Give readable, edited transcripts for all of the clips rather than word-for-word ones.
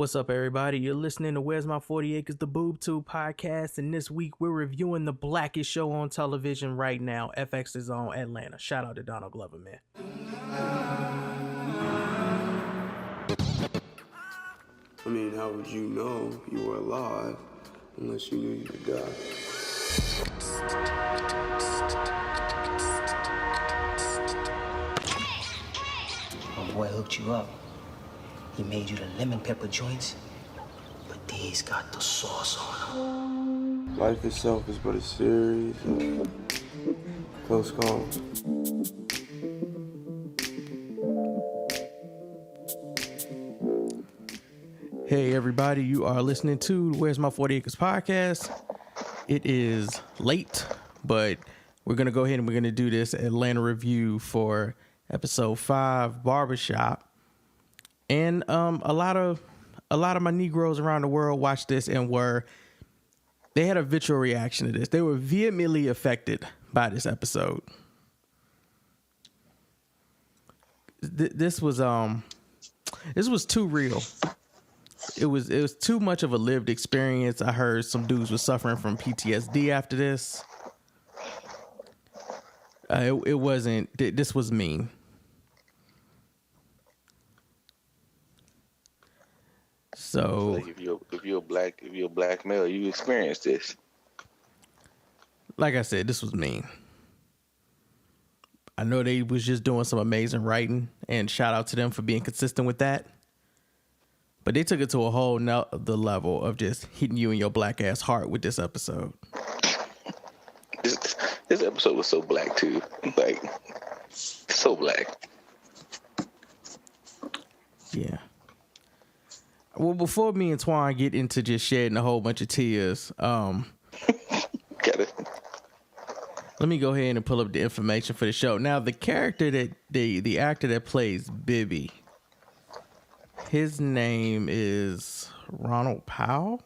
What's up, everybody? You're listening to Where's My 40 Acres, the Boob Tube podcast, and this week we're reviewing the blackest show on television right now. FX is on Atlanta. Shout out to Donald Glover, man. I mean, how would you know you were alive unless you knew you would die? My boy hooked you up. He made you the lemon pepper joints, but these got the sauce on them. Life itself is but a series of close calls. Hey, everybody, you are listening to Where's My 40 Acres podcast. It is late, but we're going to go ahead and we're going to do this Atlanta review for episode 5, Barbershop. And a lot of my Negroes around the world watched this and they had a visceral reaction to this. They were vehemently affected by this episode. This was too real. It was too much of a lived experience. I heard some dudes were suffering from PTSD after this. It wasn't. This was mean. So, like if you're a black male, you experienced this. Like I said, this was mean. I know they was just doing some amazing writing, and shout out to them for being consistent with that. But they took it to a whole nother level of just hitting you in your black ass heart with this episode. This episode was so black too, like so black. Yeah. Well, before me and Twan get into just shedding a whole bunch of tears, let me go ahead and pull up the information for the show. Now, the character that the actor that plays Bibby, his name is Ronald Powell.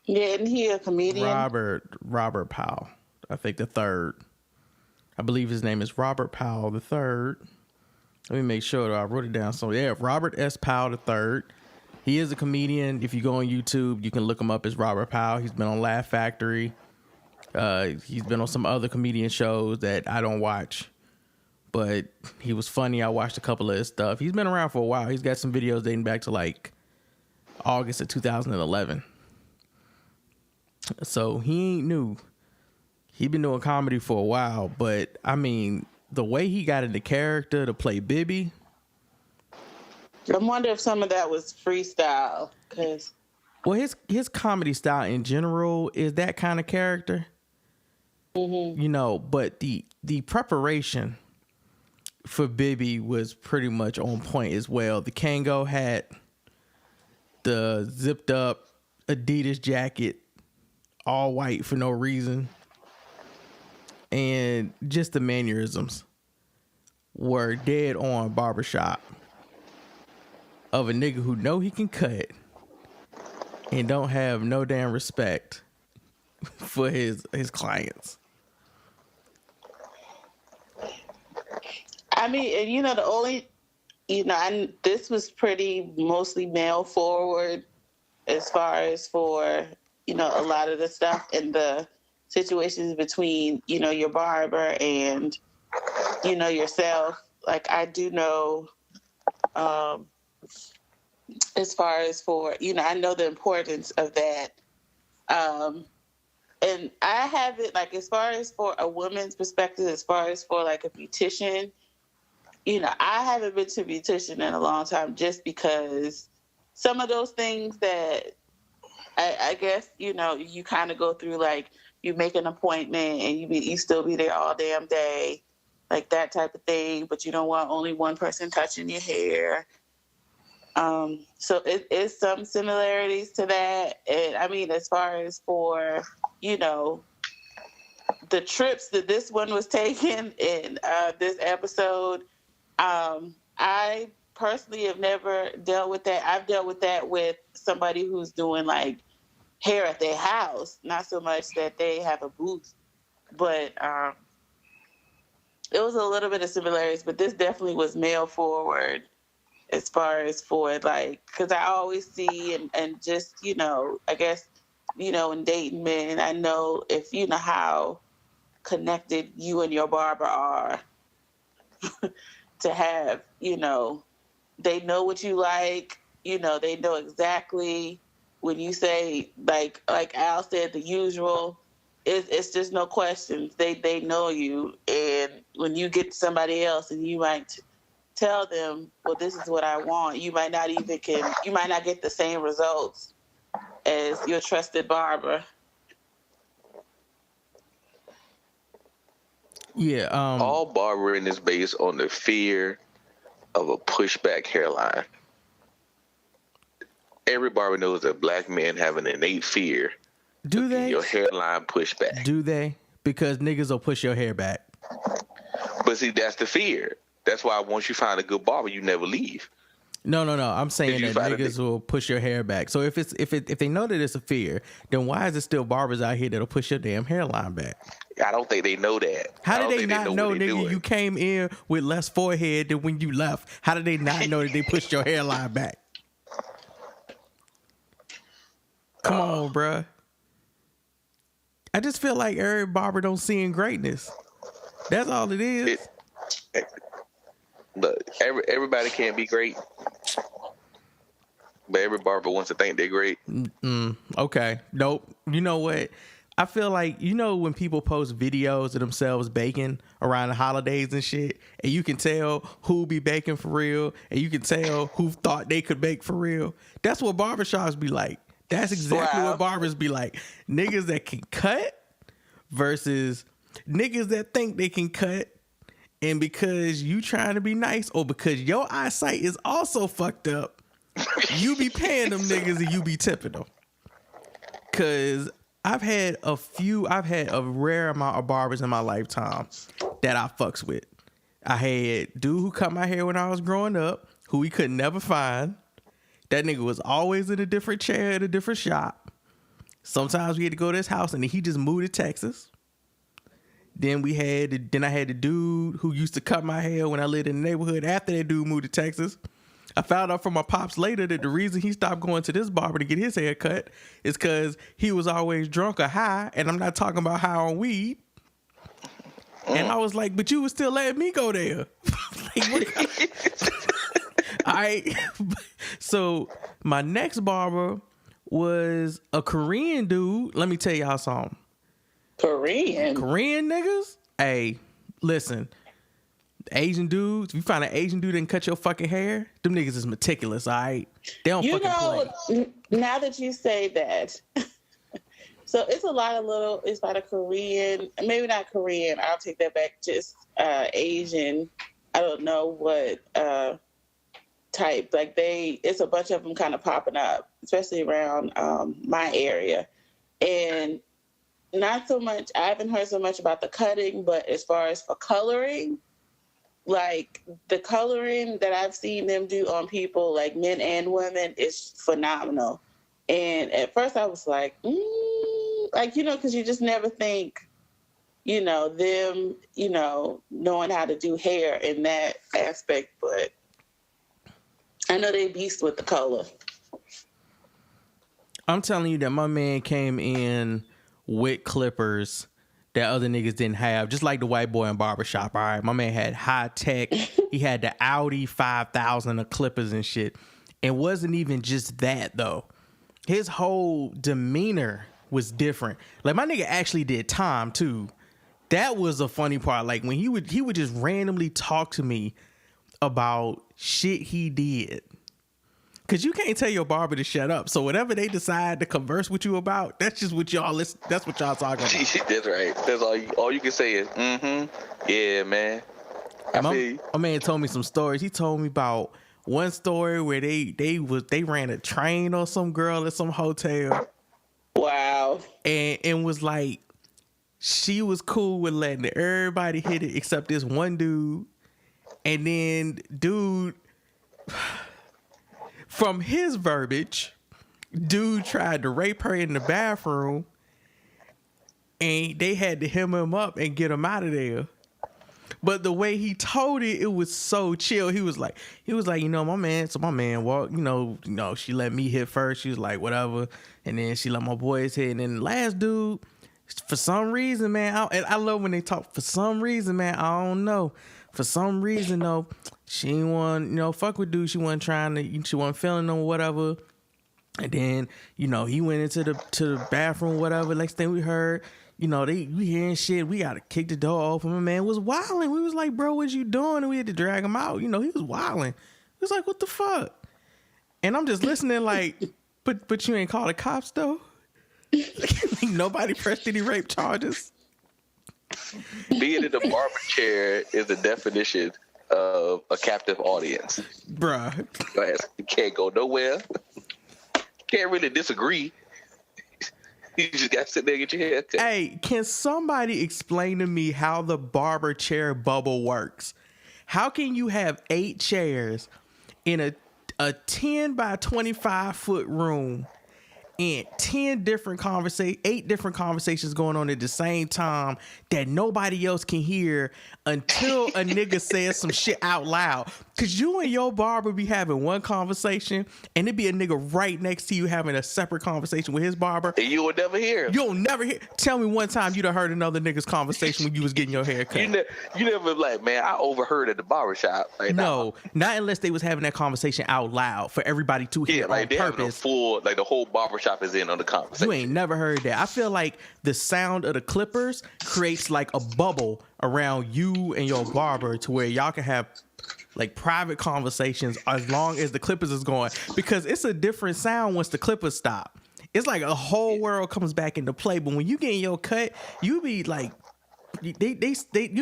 Yeah, isn't he a comedian? Robert Powell, I think the third. I believe his name is Robert Powell the third. Let me make sure that I wrote it down. So, yeah, Robert S. Powell III. He is a comedian. If you go on YouTube, you can look him up as Robert Powell. He's been on Laugh Factory. He's been on some other comedian shows that I don't watch. But he was funny. I watched a couple of his stuff. He's been around for a while. He's got some videos dating back to like August of 2011. So he ain't new. He been doing comedy for a while. But, I mean, the way he got into character to play Bibby. I wonder if some of that was freestyle. Well, his comedy style in general is that kind of character. Mm-hmm. You know, but the preparation for Bibby was pretty much on point as well. The Kango hat, the zipped up Adidas jacket, all white for no reason. And just the mannerisms were dead on Barbershop of a nigga who know he can cut and don't have no damn respect for his clients. I mean, this was pretty mostly male forward as far as for, a lot of the stuff and the situations between, your barber and, yourself. Like, I do know, as far as for, I know the importance of that. And I haven't, like, as far as for a woman's perspective, as far as for, like, a beautician, I haven't been to a beautician in a long time just because some of those things that I guess, you kind of go through, like, you make an appointment and you still be there all damn day, like that type of thing, but you don't want only one person touching your hair. So it is some similarities to that. And I mean, as far as for, the trips that this one was taking in this episode, I personally have never dealt with that. I've dealt with that with somebody who's doing like hair at their house, not so much that they have a booth, but it was a little bit of similarities, but this definitely was male forward. as far as for like, because I always see and just, I guess, in dating men, I know if you know how connected you and your barber are to have, they know what you like, they know exactly when you say, like Al said, the usual, it's just no questions. They know you. And when you get somebody else and you might tell them, well, this is what I want, you might not get the same results as your trusted barber. Yeah. All barbering is based on the fear of a pushback hairline. Every barber knows that black men have an innate fear. Do they? Your hairline pushback. Do they? Because niggas will push your hair back. But see, that's the fear. That's why once you find a good barber, you never leave. No. I'm saying that niggas will push your hair back. So if they know that it's a fear, then why is there still barbers out here that'll push your damn hairline back? I don't think they know that. How did they not know, nigga, you came in with less forehead than when you left? How did they not know that they pushed your hairline back? Come on, bruh. I just feel like every barber don't see in greatness. That's all it is. But everybody can't be great. But every barber wants to think they're great. Okay. Nope. You know what? I feel like, when people post videos of themselves baking around the holidays and shit, and you can tell who be baking for real, and you can tell who thought they could bake for real. That's what barbershops be like. That's exactly what barbers be like. Niggas that can cut versus niggas that think they can cut, and because you trying to be nice or because your eyesight is also fucked up, you be paying them niggas and you be tipping them. Cause I've had a rare amount of barbers in my lifetime that I fucks with. I had dude who cut my hair when I was growing up, who we could never find. That nigga was always in a different chair at a different shop. Sometimes we had to go to his house and then he just moved to Texas. Then I had the dude who used to cut my hair when I lived in the neighborhood after that dude moved to Texas. I found out from my pops later that the reason he stopped going to this barber to get his hair cut is because he was always drunk or high, and I'm not talking about high on weed. And I was like, but you was still letting me go there. All right. So my next barber was a Korean dude. Let me tell y'all something. Korean niggas? Hey, listen. Asian dudes, if you find an Asian dude that can cut your fucking hair, them niggas is meticulous, all right? They don't fucking play. Now that you say that, so it's a lot of Korean, maybe not Korean, I'll take that back, just Asian, I don't know what type, like it's a bunch of them kind of popping up, especially around my area. And not so much, I haven't heard so much about the cutting, but as far as for coloring, like the coloring that I've seen them do on people, like men and women, is phenomenal. And at first I was like, because you just never think, them, knowing how to do hair in that aspect. But I know they beast with the color. I'm telling you that my man came in with clippers that other niggas didn't have, just like the white boy in Barbershop, all right? My man had high tech. He had the Audi 5000 of clippers and shit. It wasn't even just that, though. His whole demeanor was different. Like, my nigga actually did time, too. That was a funny part. Like, when he would just randomly talk to me about shit he did. Because you can't tell your barber to shut up. So whatever they decide to converse with you about, that's just what y'all listen. That's what y'all talking about. That's right. That's all you can say is, yeah, man. My man told me some stories. He told me about one story where they ran a train on some girl at some hotel. Wow. And was like, she was cool with letting everybody hit it except this one dude. And then dude... From his verbiage, dude tried to rape her in the bathroom, and they had to hem him up and get him out of there. But the way he told it, it was so chill. He was like, you know, my man walked, you know, she let me hit first. She was like, whatever. And then she let my boys hit. And then the last dude, for some reason, man, I love when they talk. For some reason, man, I don't know. For some reason, though, she didn't want, you know, fuck with dude. She wasn't feeling them or whatever. And then, you know, he went into the bathroom, whatever. Next thing we heard, you know, we hearing shit. We got to kick the door open. My man was wilding. We was like, bro, what you doing? And we had to drag him out. You know, he was wilding. He was like, what the fuck? And I'm just listening like, but you ain't called the cops, though? Nobody pressed any rape charges? Being in the barber chair is the definition of a captive audience. Bruh. You can't go nowhere. Can't really disagree. You just got to sit there and get your hair cut. Hey, can somebody explain to me how the barber chair bubble works? How can you have 8 chairs in a 10 by 25 foot room and 8 different conversations going on at the same time that nobody else can hear until a nigga says some shit out loud? Cause you and your barber be having one conversation and it be a nigga right next to you having a separate conversation with his barber. And you will never hear him. You'll never hear. Tell me one time you done heard another nigga's conversation when you was getting your hair cut. You never like, man, I overheard at the barbershop. Like, no, not unless they was having that conversation out loud for everybody to hear like on they having a purpose. full, like the whole barbershop is in on the conversation. You ain't never heard that. I feel like the sound of the clippers creates like a bubble around you and your barber to where y'all can have like private conversations as long as the clippers is going, because it's a different sound once the clippers stop. It's like a whole world comes back into play. But when you get in your cut, you be like, you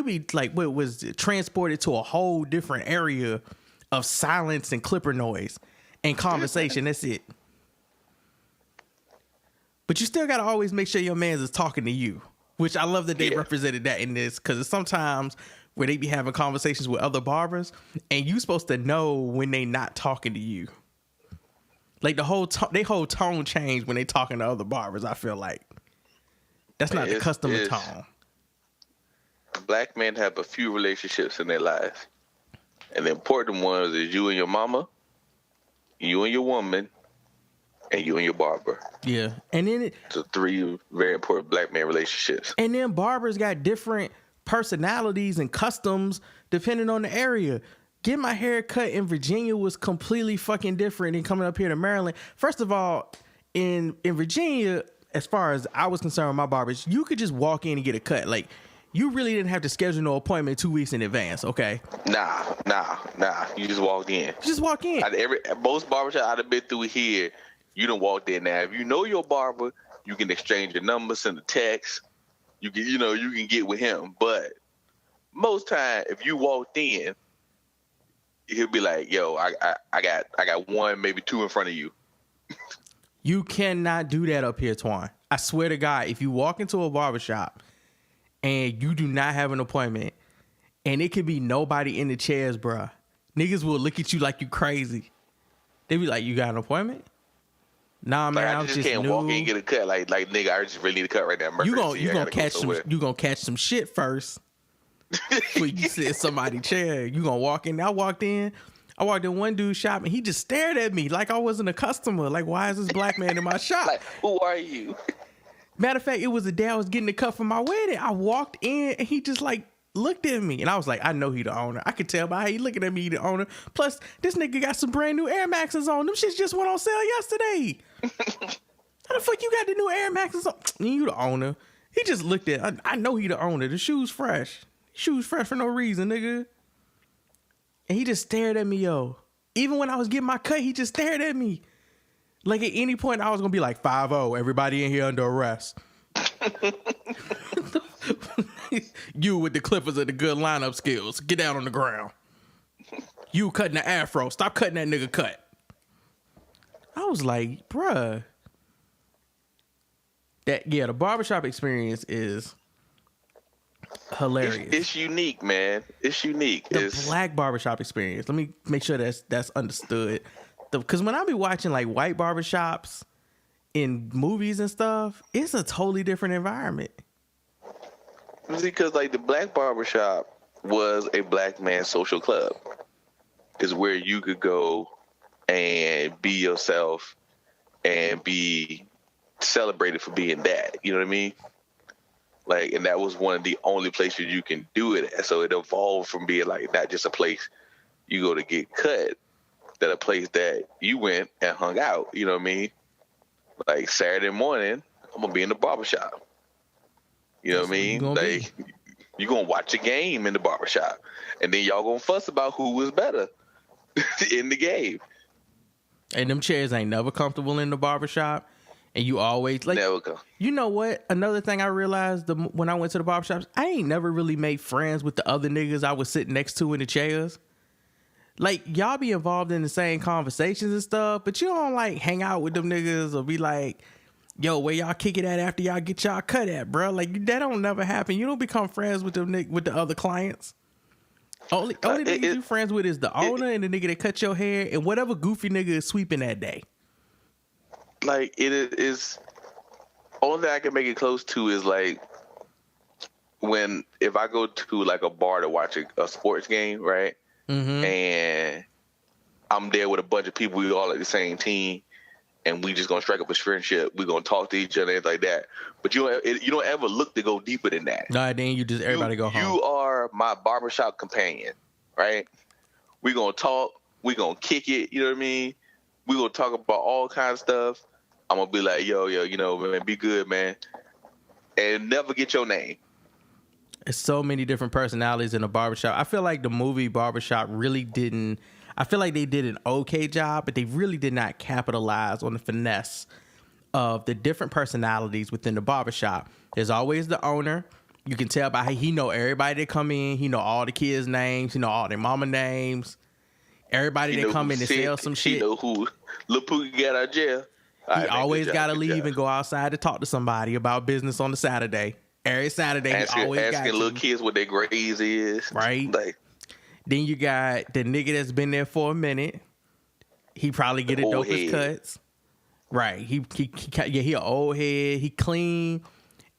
be like, what was it, transported to a whole different area of silence and clipper noise and conversation. That's it. But you still got to always make sure your man's is talking to you, which I love that they represented that in this, because sometimes where they be having conversations with other barbers and you supposed to know when they not talking to you. Like the whole tone change when they talking to other barbers, I feel like. That's not the customer tone. Black men have a few relationships in their life. And the important ones is you and your mama, you and your woman, and you and your barber. Yeah. And then it's 3 very important black man relationships. And then barbers got different personalities and customs depending on the area. Getting my hair cut in Virginia was completely fucking different than coming up here to Maryland. First of all, in Virginia, as far as I was concerned with my barbers, you could just walk in and get a cut. Like, you really didn't have to schedule no appointment 2 weeks in advance, okay? Nah. You just walked in. You just walk in. Most barbershops I've been through here, you done walked in. Now, if you know your barber, you can exchange your number, send a text. You can get with him. But most time, if you walked in, he'll be like, "Yo, I got 1, maybe 2 in front of you." You cannot do that up here, Twan. I swear to God, if you walk into a barbershop and you do not have an appointment, and it could be nobody in the chairs, bruh, niggas will look at you like you crazy. They be like, "You got an appointment?" Nah, man, I just can't walk in and get a cut. Like nigga, I just really need a cut right now. You gonna catch some shit first. Before you sit in somebody's chair, you gonna walk in. I walked in one dude's shop and he just stared at me like I wasn't a customer. Like, why is this black man in my shop? Like, who are you? Matter of fact, it was the day I was getting the cut for my wedding. I walked in and he just like looked at me and I was like, I know he the owner. I could tell by how he looking at me, he the owner. Plus, this nigga got some brand new Air Maxes on. Them shits just went on sale yesterday. How the fuck you got the new Air Maxes on? You the owner. He just looked at, I know he the owner. The shoes fresh. Shoes fresh for no reason, nigga. And he just stared at me, yo. Even when I was getting my cut, he just stared at me. Like at any point, I was gonna be like 5-0. Everybody in here under arrest. You with the clippers of the good lineup skills. Get down on the ground. You cutting the afro. Stop cutting that nigga cut. I was like, bruh. The barbershop experience is hilarious. It's unique, man. It's unique. The black barbershop experience. Let me make sure that's understood. Because when I be watching like white barbershops in movies and stuff, it's a totally different environment. Because like the black barbershop, was a black man social club. Is where you could go and be yourself and be celebrated for being that. You know what I mean? Like, and that was one of the only places you can do it at. So it evolved from being like not just a place you go to get cut, that a place that you went and hung out. You know what I mean? Like Saturday morning, I'm gonna be in the barbershop. You know what I mean? Like you're gonna watch a game in the barbershop, and then y'all gonna fuss about who was better in the game. And them chairs ain't never comfortable in the barbershop. And you always like, never go. You know what? Another thing I realized when I went to the barbershops, I ain't never really made friends with the other niggas I was sitting next to in the chairs. Like, y'all be involved in the same conversations and stuff, but you don't like hang out with them niggas or be like, yo, where y'all kick it at after y'all get y'all cut at, bro? Like, that don't never happen. You don't become friends with them with the other clients. Only nigga you friends with is the owner and the nigga that cut your hair and whatever goofy nigga is sweeping that day. Like, it is only thing I can make it close to is like if I go to like a bar to watch a sports game, right? Mm-hmm. And I'm there with a bunch of people, we all like the same team, and we just gonna strike up a friendship. We gonna talk to each other and like that. But you don't ever look to go deeper than that. Nah, then you just everybody go home. You are my barbershop companion, right? We gonna talk. We gonna kick it. You know what I mean? We gonna talk about all kinds of stuff. I'm gonna be like, yo, you know, man, be good, man, and never get your name. There's so many different personalities in a barbershop. I feel like the movie Barbershop really didn't. I feel like they did an okay job, but they really did not capitalize on the finesse of the different personalities within the barbershop. There's always the owner. You can tell by how he know everybody that come in. He know all the kids' names. He know all their mama names. Everybody that come in and sell some shit. He know who Lil Pookie got out of jail. He always got to leave and go outside to talk to somebody about business on the Saturday. Every Saturday, he always got asking little kids what their grades is. Right. Like, then you got the nigga that's been there for a minute. He probably get the dopest cuts. Right. He an old head. He clean.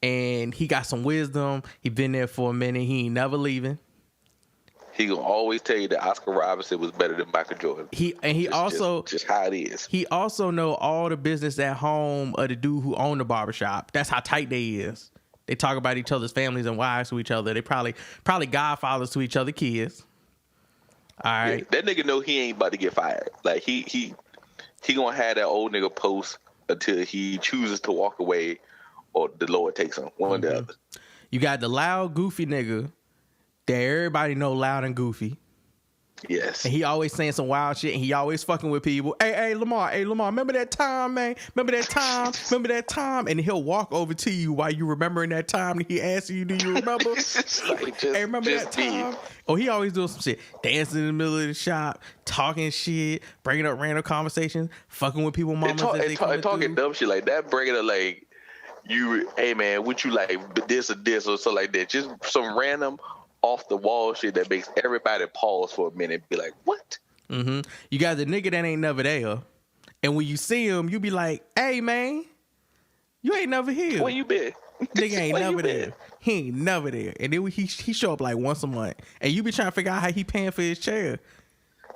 And he got some wisdom. He been there for a minute. He ain't never leaving. He gonna always tell you that Oscar Robertson was better than Michael Jordan. Just how it is. He also know all the business at home of the dude who owned the barbershop. That's how tight they is. They talk about each other's families and wives to each other. They probably godfathers to each other kids. All right. Yeah, that nigga know he ain't about to get fired. Like he gonna have that old nigga post until he chooses to walk away or the Lord takes him. One or the other. You got the loud, goofy nigga that everybody know loud and goofy. Yes. And he always saying some wild shit and he always fucking with people. Hey, Lamar, remember that time, man? Remember that time? And he'll walk over to you while you remembering that time and he asks you, do you remember? Hey, remember that time? Oh, he always doing some shit. Dancing in the middle of the shop, talking shit, bringing up random conversations, fucking with people, mamas. And talking dumb shit like that, bringing up like, hey man, what you like, this or something like that. Just some random off the wall shit that makes everybody pause for a minute and be like, what? Mm-hmm. You got the nigga that ain't never there. And when you see him, you be like, hey man, you ain't never here. Where you been? Nigga ain't never there. He ain't never there. And then he show up like once a month. And you be trying to figure out how he paying for his chair.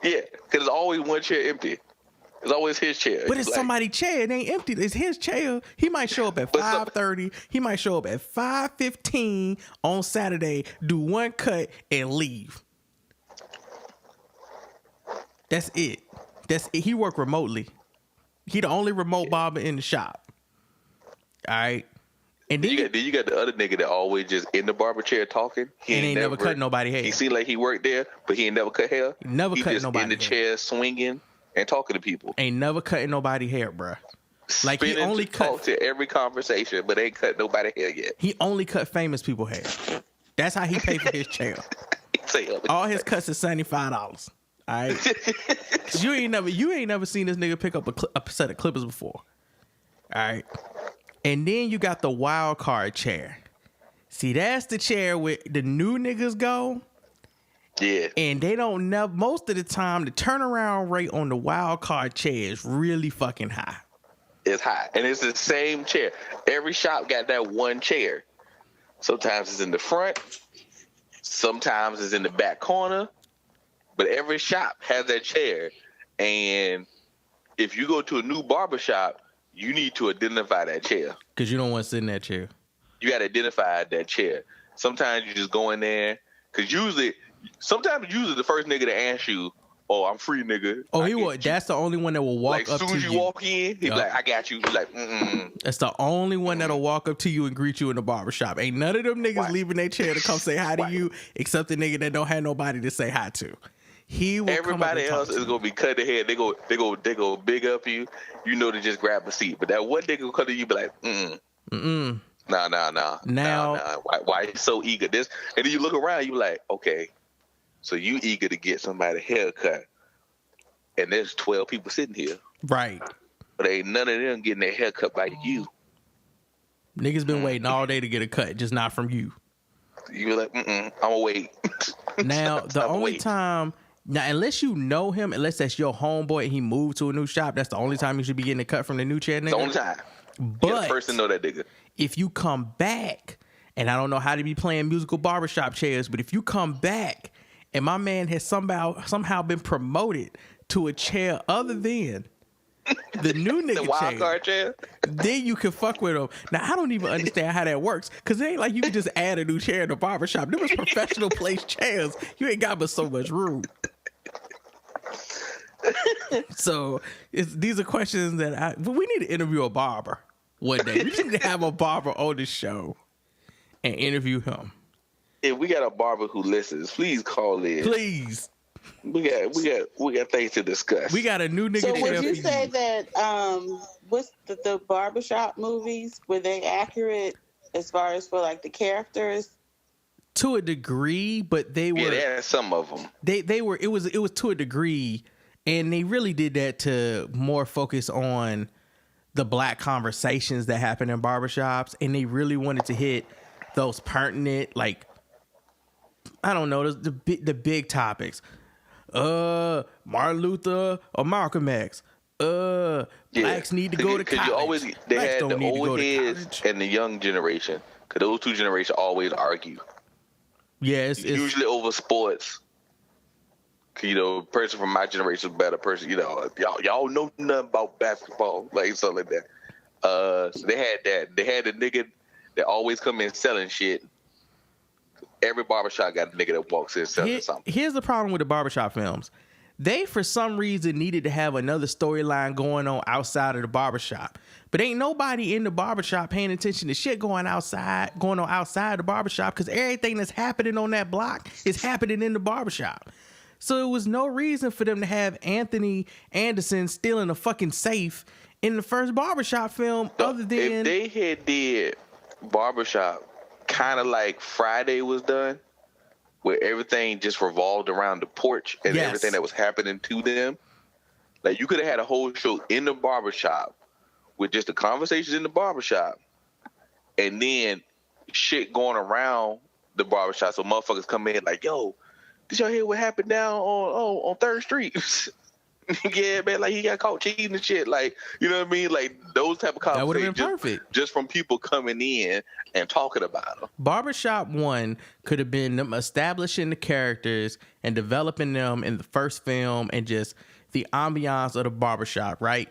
Yeah, because there's always one chair empty. It's always his chair. But it's somebody's chair. It ain't empty. It's his chair. He might show up at 5:30. He might show up at 5:15 on Saturday, do one cut, and leave. That's it. He work remotely. He the only remote barber in the shop. All right. And then you got the other nigga that always just in the barber chair talking. He ain't never cut nobody hair. He seemed like he worked there, but he ain't never cut hair. He just nobody in the chair swinging and talking to people. Ain't never cutting nobody hair, bruh. Like he only talk to every conversation, but ain't cut nobody hair yet. He only cut famous people hair. That's how he paid for his chair. All his cuts is $75. All right. You ain't never seen this nigga pick up a set of clippers before. All right. And then you got the wild card chair. See, that's the chair where the new niggas go. Yeah. And they don't know, most of the time, the turnaround rate on the wild card chair is really fucking high. It's high. And it's the same chair. Every shop got that one chair. Sometimes it's in the front. Sometimes it's in the back corner, but every shop has that chair. And if you go to a new barbershop, you need to identify that chair. Because you don't want to sit in that chair. You got to identify that chair. Sometimes you just go in there, because sometimes the first nigga to ask you, "Oh, I'm free, nigga." Oh, that's the only one that will walk up to you. Like, as soon as you walk in, he's like, "I got you." He's like, "Mm-mm." That's the only one that'll walk up to you and greet you in the barbershop. Ain't none of them niggas leaving their chair to come say hi to you, except the nigga that don't have nobody to say hi to. He will. Everybody else is gonna be cutting their head. They go big up you. You know to just grab a seat. But that one nigga will come to you, be like, "Mm-mm. Nah. Nah. Why you so eager?" And then you look around, you be like, okay, so you eager to get somebody a haircut, and there's 12 people sitting here, right? But ain't none of them getting their haircut by you. Niggas been waiting all day to get a cut, just not from you. You be like, I'm gonna wait. Now the only time. Now, unless you know him, unless that's your homeboy and he moved to a new shop, that's the only time you should be getting a cut from the new chair nigga. The only time. But you're the first to know that nigga. If you come back, and I don't know how to be playing musical barbershop chairs, but if you come back and my man has somehow been promoted to a chair other than the new nigga the wild card chair, then you can fuck with him. Now, I don't even understand how that works, because it ain't like you can just add a new chair in the barbershop. Them was professional place chairs. You ain't got but so much room. So these are questions that we need to interview a barber one day. We need to have a barber on the show and interview him. If we got a barber who listens, please call in. Please. We got things to discuss. We got a new nigga. So would you say that what's the barbershop movies, were they accurate as far as for like the characters? To a degree, but they were. Yeah, they had some of them. They were. It was to a degree. And they really did that to more focus on the black conversations that happen in barbershops. And they really wanted to hit those pertinent, like, I don't know, the big topics. Martin Luther or Malcolm X. Blacks need to go to college. They had the old heads and the young generation. Because those two generations always argue. Yeah, it's usually over sports. You know, person from my generation is a better person. You know, y'all know nothing about basketball, like something like that. So they had that. They had the nigga that always come in selling shit. Every barbershop got a nigga that walks in selling something. Here's the problem with the barbershop films. They, for some reason, needed to have another storyline going on outside of the barbershop. But ain't nobody in the barbershop paying attention to shit going on outside the barbershop, because everything that's happening on that block is happening in the barbershop. So it was no reason for them to have Anthony Anderson stealing a fucking safe in the first barbershop film, other than... If they had did barbershop kind of like Friday was done, where everything just revolved around the porch and everything that was happening to them, like you could have had a whole show in the barbershop with just the conversations in the barbershop, and then shit going around the barbershop, so motherfuckers come in like, yo, did y'all hear what happened down on 3rd Street? Yeah, man, like he got caught cheating and shit. Like, you know what I mean? Like those type of conversations. That would have been perfect. Just from people coming in and talking about them. Barbershop 1 could have been them establishing the characters and developing them in the first film and just the ambiance of the barbershop, right?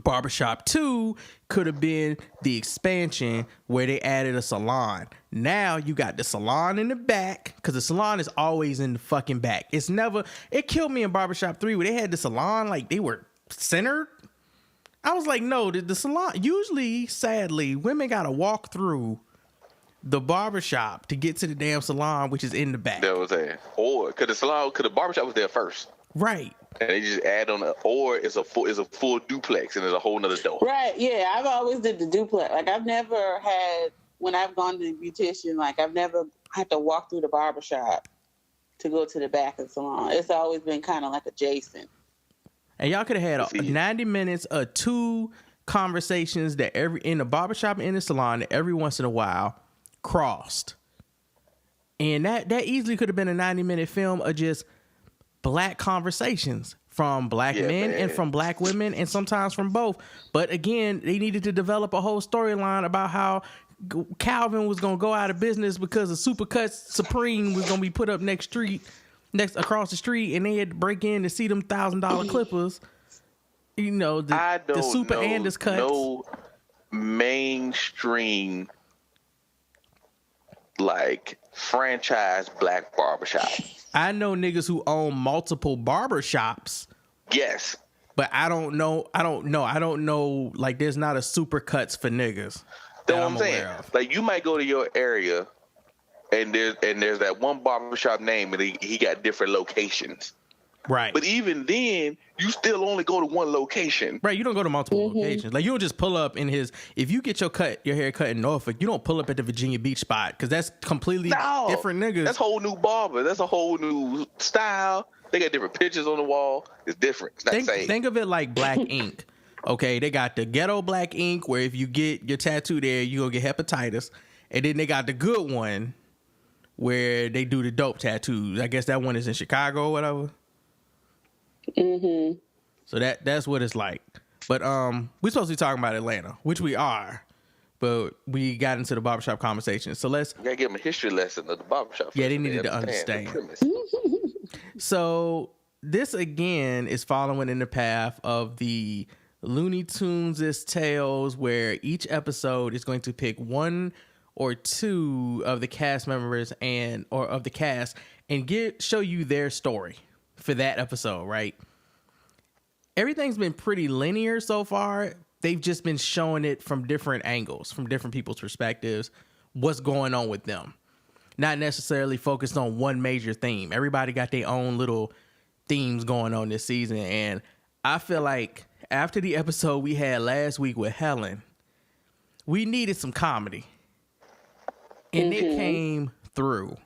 Barbershop 2 could have been the expansion where they added a salon. Now you got the salon in the back, because the salon is always in the fucking back. It killed me in Barbershop 3 where they had the salon like they were centered. I was like, no, the salon, usually, sadly, women got to walk through the barbershop to get to the damn salon, which is in the back. That was it. Or because the barbershop was there first. Right. And they just add on or it's a full duplex and there's a whole nother door. Right, yeah. I've always did the duplex. Like I've never had, when I've gone to the beautician, like I've never had to walk through the barbershop to go to the back of the salon. It's always been kind of like adjacent. And y'all could have had 90 minutes of 2 conversations that in the barbershop and in the salon that every once in a while crossed. And that easily could have been a 90-minute film of just black conversations from black men and from black women and sometimes from both. But again, they needed to develop a whole storyline about how Calvin was gonna go out of business because a Supercuts Supreme was gonna be put up next across the street, and they had to break in to see them $1,000 clippers. You know, the Super Anders cuts. No mainstream like franchise black barbershop. I know niggas who own multiple barbershops. Yes. But I don't know. Like, there's not a Supercuts for niggas. That's what I'm saying. Like, you might go to your area, and there's that one barbershop name, and he got different locations. Right. But even then, you still only go to one location. Right. You don't go to multiple locations. Like, you don't just pull up in his. If you get your hair cut in Norfolk, you don't pull up at the Virginia Beach spot, because that's completely different niggas. That's a whole new barber. That's a whole new style. They got different pictures on the wall. It's different. It's not the same. Think of it like black ink. Okay, they got the ghetto black ink, where if you get your tattoo there, you gonna get hepatitis, and then they got the good one, where they do the dope tattoos. I guess that one is in Chicago or whatever. Mm-hmm. So that's what it's like. But we're supposed to be talking about Atlanta, which we are, but we got into the barbershop conversation. So let's gotta give them a history lesson of the barbershop. Yeah, they needed to understand. So this again is following in the path of the Looney Tunes' Tales, where each episode is going to pick one or two of the cast members and show you their story for that episode, right? Everything's been pretty linear so far. They've just been showing it from different angles, from different people's perspectives, what's going on with them. Not necessarily focused on one major theme. Everybody got their own little themes going on this season, and I feel like after the episode we had last week with Helen, we needed some comedy. And it came through.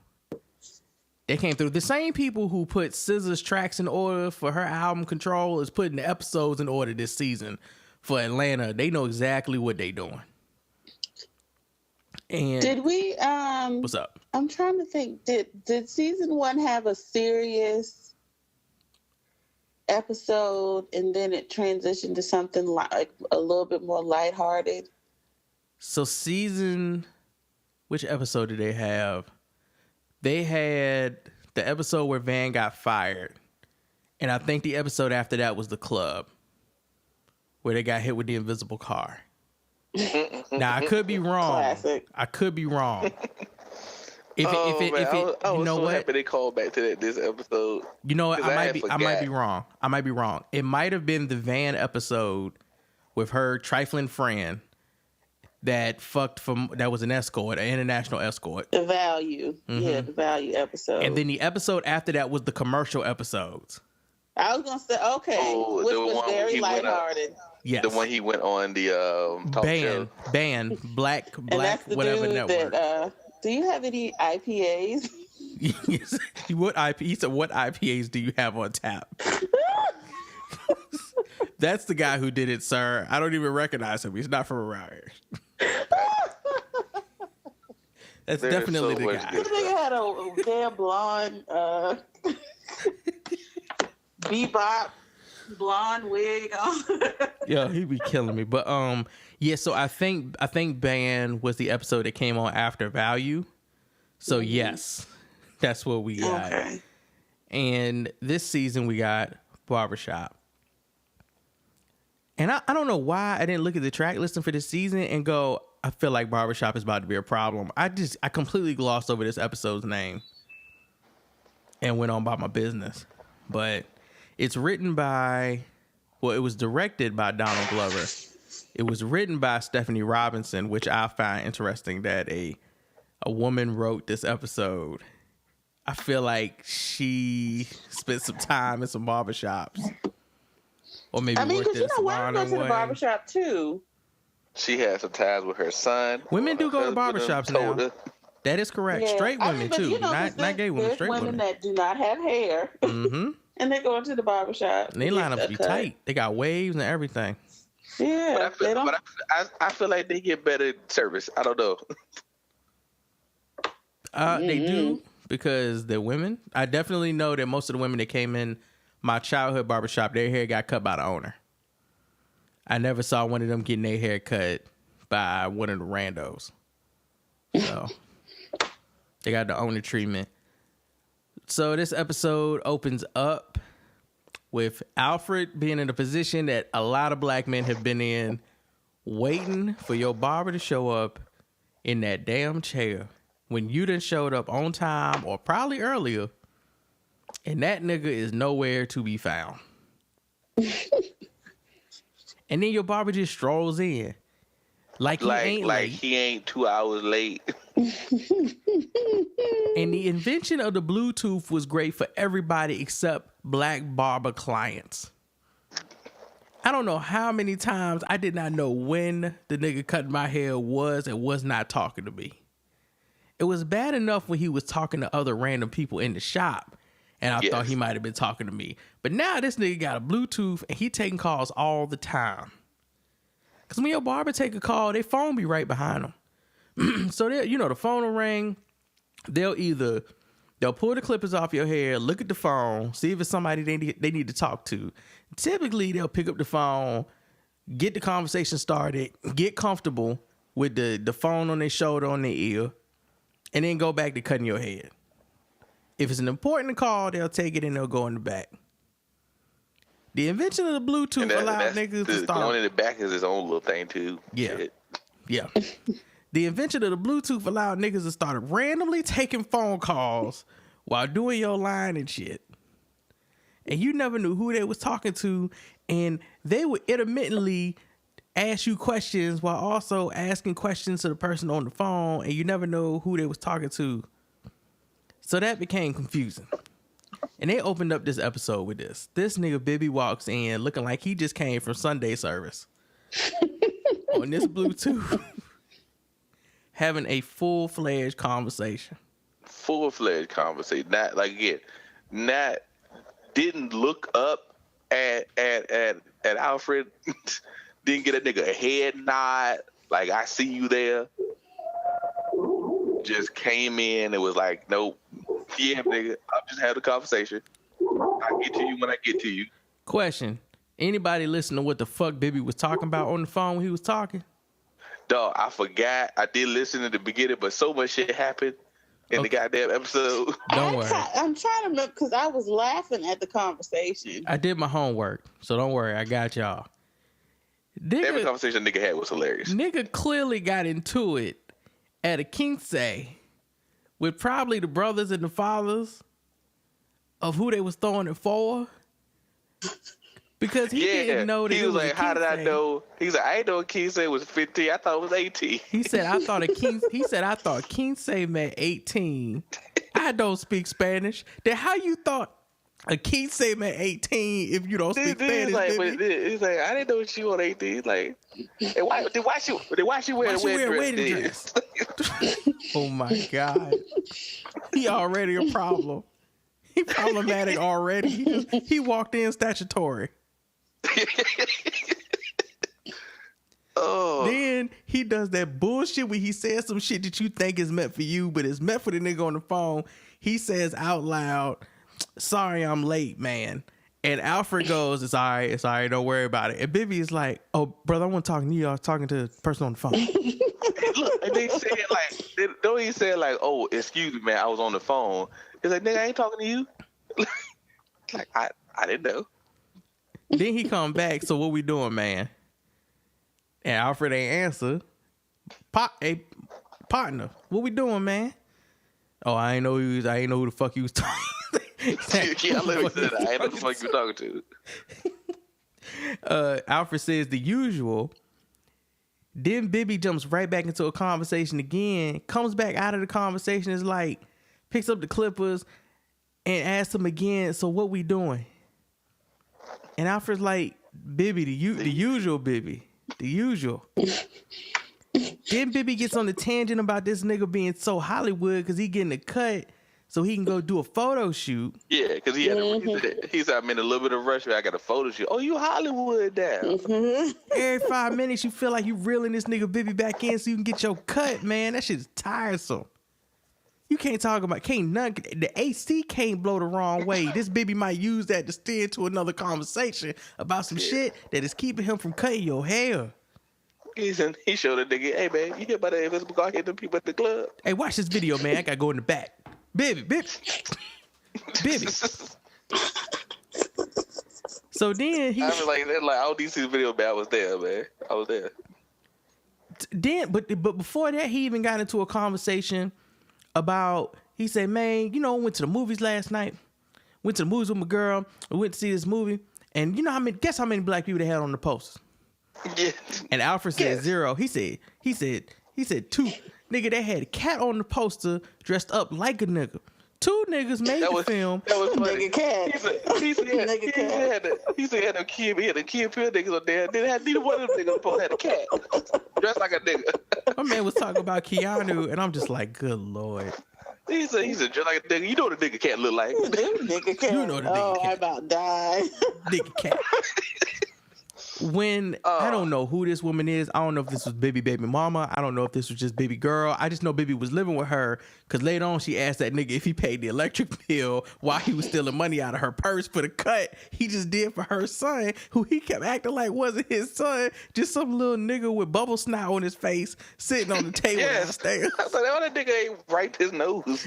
They came through. The same people who put SZA's tracks in order for her album Control is putting the episodes in order this season for Atlanta. They know exactly what they doing. And did we what's up? I'm trying to think. Did season 1 have a serious episode and then it transitioned to something like a little bit more lighthearted? So which episode did they have? They had the episode where Van got fired. And I think the episode after that was the club, where they got hit with the invisible car. Now, I could be wrong. Classic. I could be wrong. I was know so what? happy they called back to this episode. You know what? I might be forgot. wrong. It might have been the Van episode with her trifling friend that was an escort, an international escort. The Value. Yeah, the Value episode. And then the episode after that was the commercial episodes. I was gonna say, which was very lighthearted. Yes. The one he went on the talk show. Black, and that's the whatever dude network. That, do you have any IPAs? Yes. He said, what IPAs do you have on tap? That's the guy who did it, sir. I don't even recognize him. He's not from around here. That's definitely the guy. This nigga had a damn blonde bebop blonde wig on. Yeah, he be killing me. But yeah, so I think Band was the episode that came on after Value. So yes, that's what we got. Okay. And this season we got Barbershop. And I don't know why I didn't look at the track listing for this season and go, I feel like Barbershop is about to be a problem. I completely glossed over this episode's name and went on about my business. But it's written by, it was directed by Donald Glover. It was written by Stephanie Robinson, which I find interesting that a woman wrote this episode. I feel like she spent some time in some barbershops. Or maybe because women go to the barbershop too. She has some ties with her son. Women do go to barbershops now. That is correct. Yeah. Straight women too, not gay women. Straight women that do not have hair, and they go into the barbershop. And they line up to be tight. They got waves and everything. Yeah, I feel like they get better service. I don't know. They do, because they're women. I definitely know that most of the women that came in my childhood barbershop, their hair got cut by the owner. I never saw one of them getting their hair cut by one of the randos. So they got the owner treatment. So this episode opens up with Alfred being in a position that a lot of black men have been in, waiting for your barber to show up in that damn chair when you done showed up on time or probably earlier, and that nigga is nowhere to be found. And then your barber just strolls in. Like he ain't 2 hours late. And the invention of the Bluetooth was great for everybody except black barber clients. I don't know how many times I did not know when the nigga cutting my hair was and was not talking to me. It was bad enough when he was talking to other random people in the shop, and I thought he might have been talking to me. But now this nigga got a Bluetooth and he taking calls all the time. Because when your barber take a call, their phone be right behind them. So, the phone will ring. They'll pull the clippers off your hair, look at the phone, see if it's somebody they need to talk to. Typically, they'll pick up the phone, get the conversation started, get comfortable with the phone on their shoulder, on their ear, and then go back to cutting your head. If it's an important call, they'll take it and they'll go in the back. The invention of the Bluetooth allowed niggas to start. Going in the back is his own little thing, too. Yeah. Shit. Yeah. The invention of the Bluetooth allowed niggas to start randomly taking phone calls while doing your line and shit. And you never knew who they was talking to, and they would intermittently ask you questions while also asking questions to the person on the phone, and you never know who they was talking to. So that became confusing. And they opened up this episode with this. This nigga Bibby walks in looking like he just came from Sunday service on this Bluetooth, having a full-fledged conversation. Full-fledged conversation. Not didn't look up at Alfred. Didn't get a nigga a head nod. Like, I see you there. Just came in and was like, nope. Yeah, nigga, I'll just have the conversation. I'll get to you when I get to you. Question. Anybody listen to what the fuck Bibby was talking about on the phone when he was talking? Dog, I forgot. I did listen at the beginning, but so much shit happened in the goddamn episode. Don't worry. I'm trying to remember because I was laughing at the conversation. I did my homework, so don't worry. I got y'all. Every conversation nigga had was hilarious. Nigga clearly got into it at a quince with probably the brothers and the fathers of who they was throwing it for. Because he didn't know that he was like, how did I know? He's like, I didn't know quince was 15. I thought it was 18. He said, I thought quince meant 18. I don't speak Spanish. Then how you thought a quince meant 18 if you don't speak Spanish? He's like, I didn't know she was 18. Like, why she wear a wedding dress? Oh my God. He already a problem. He problematic already. He walked in statutory. Then he does that bullshit where he says some shit that you think is meant for you, but it's meant for the nigga on the phone. He says out loud, sorry I'm late, man. And Alfred goes, it's all right, don't worry about it. And Bibby is like, oh, brother, I want to talk to you. I was talking to the person on the phone. Look, and they said don't he say like, oh, excuse me, man, I was on the phone. He's like, nigga, I ain't talking to you. Like, I didn't know. Then he come back, so what we doing, man? And Alfred ain't answer. Hey, partner, what we doing, man? Oh, I ain't know who the fuck you was talking. Yeah, I literally said that. I ain't know who the fuck you were talking to. Alfred says the usual. Then Bibby jumps right back into a conversation again, comes back out of the conversation, is like, picks up the clippers and asks him again, so what we doing? And Alfred's like, Bibby, the usual Bibby. The usual. Then Bibby gets on the tangent about this nigga being so Hollywood because he getting a cut so he can go do a photo shoot. Yeah, because he had he said, I'm in a little bit of rush where I got a photo shoot. Oh, you Hollywood now. Every 5 minutes you feel like you reeling this nigga Bibby back in so you can get your cut, man. That shit's tiresome. You can't talk about, the AC can't blow the wrong way. This Bibby might use that to steer into another conversation about some shit that is keeping him from cutting your hair. And he showed the nigga, hey man, you hear about the invisible guard hitting people at the club? Hey, watch this video, man. I gotta go in the back. Bibby. So then he. I was like, I don't need to see the video, man. I was there, man. I was there. Then, but before that, he even got into a conversation about. He said, "Man, you know, went to the movies last night. Went to the movies with my girl. We went to see this movie, and you know how many? Guess how many black people they had on the posters?" Yeah. And Alfred said 0. He said 2. Nigga, they had a cat on the poster dressed up like a nigga. 2 niggas made the film. That was funny. Nigga cat. He said he had a kid. He had a kid pure niggas on there. Then had neither one of them niggas on the poster had a cat dressed like a nigga. My man was talking about Keanu, and I'm just like, good Lord. He said just like a nigga. You know what a nigga cat look like? Nigga cat. You know the nigga cat. I about died. Nigga cat. When I don't know who this woman is. I don't know if this was baby mama. I don't know if this was just baby girl. I just know baby was living with her because later on she asked that nigga if he paid the electric bill while he was stealing money out of her purse for the cut he just did for her son, who he kept acting like wasn't his son, just some little nigga with bubble snot on his face sitting on the table downstairs. I said, that nigga ain't wiped his nose.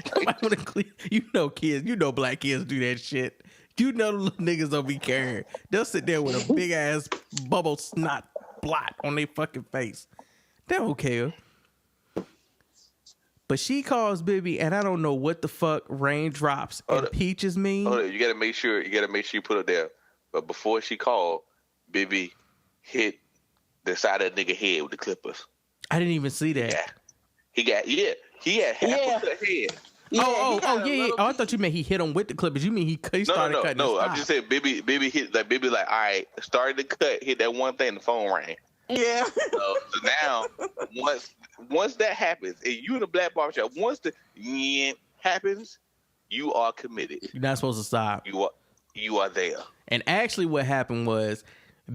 You know kids, you know black kids do that shit. You know the little niggas don't be caring. They'll sit there with a big ass bubble snot blot on their fucking face. They don't care. But she calls Bibby, and I don't know what the fuck raindrops and peaches mean. You gotta make sure you put it there. But before she called, Bibby hit the side of the nigga head with the clippers. I didn't even see that. Yeah. He had half of the head. Yeah, Oh, I thought you meant he hit him with the clippers. You mean he started cutting his I'm just saying Bibby hit like all right, started to cut, hit that one thing, the phone rang. Yeah. So now once that happens, and you in a black barbershop, once the happens, you are committed. You're not supposed to stop. You are there. And actually what happened was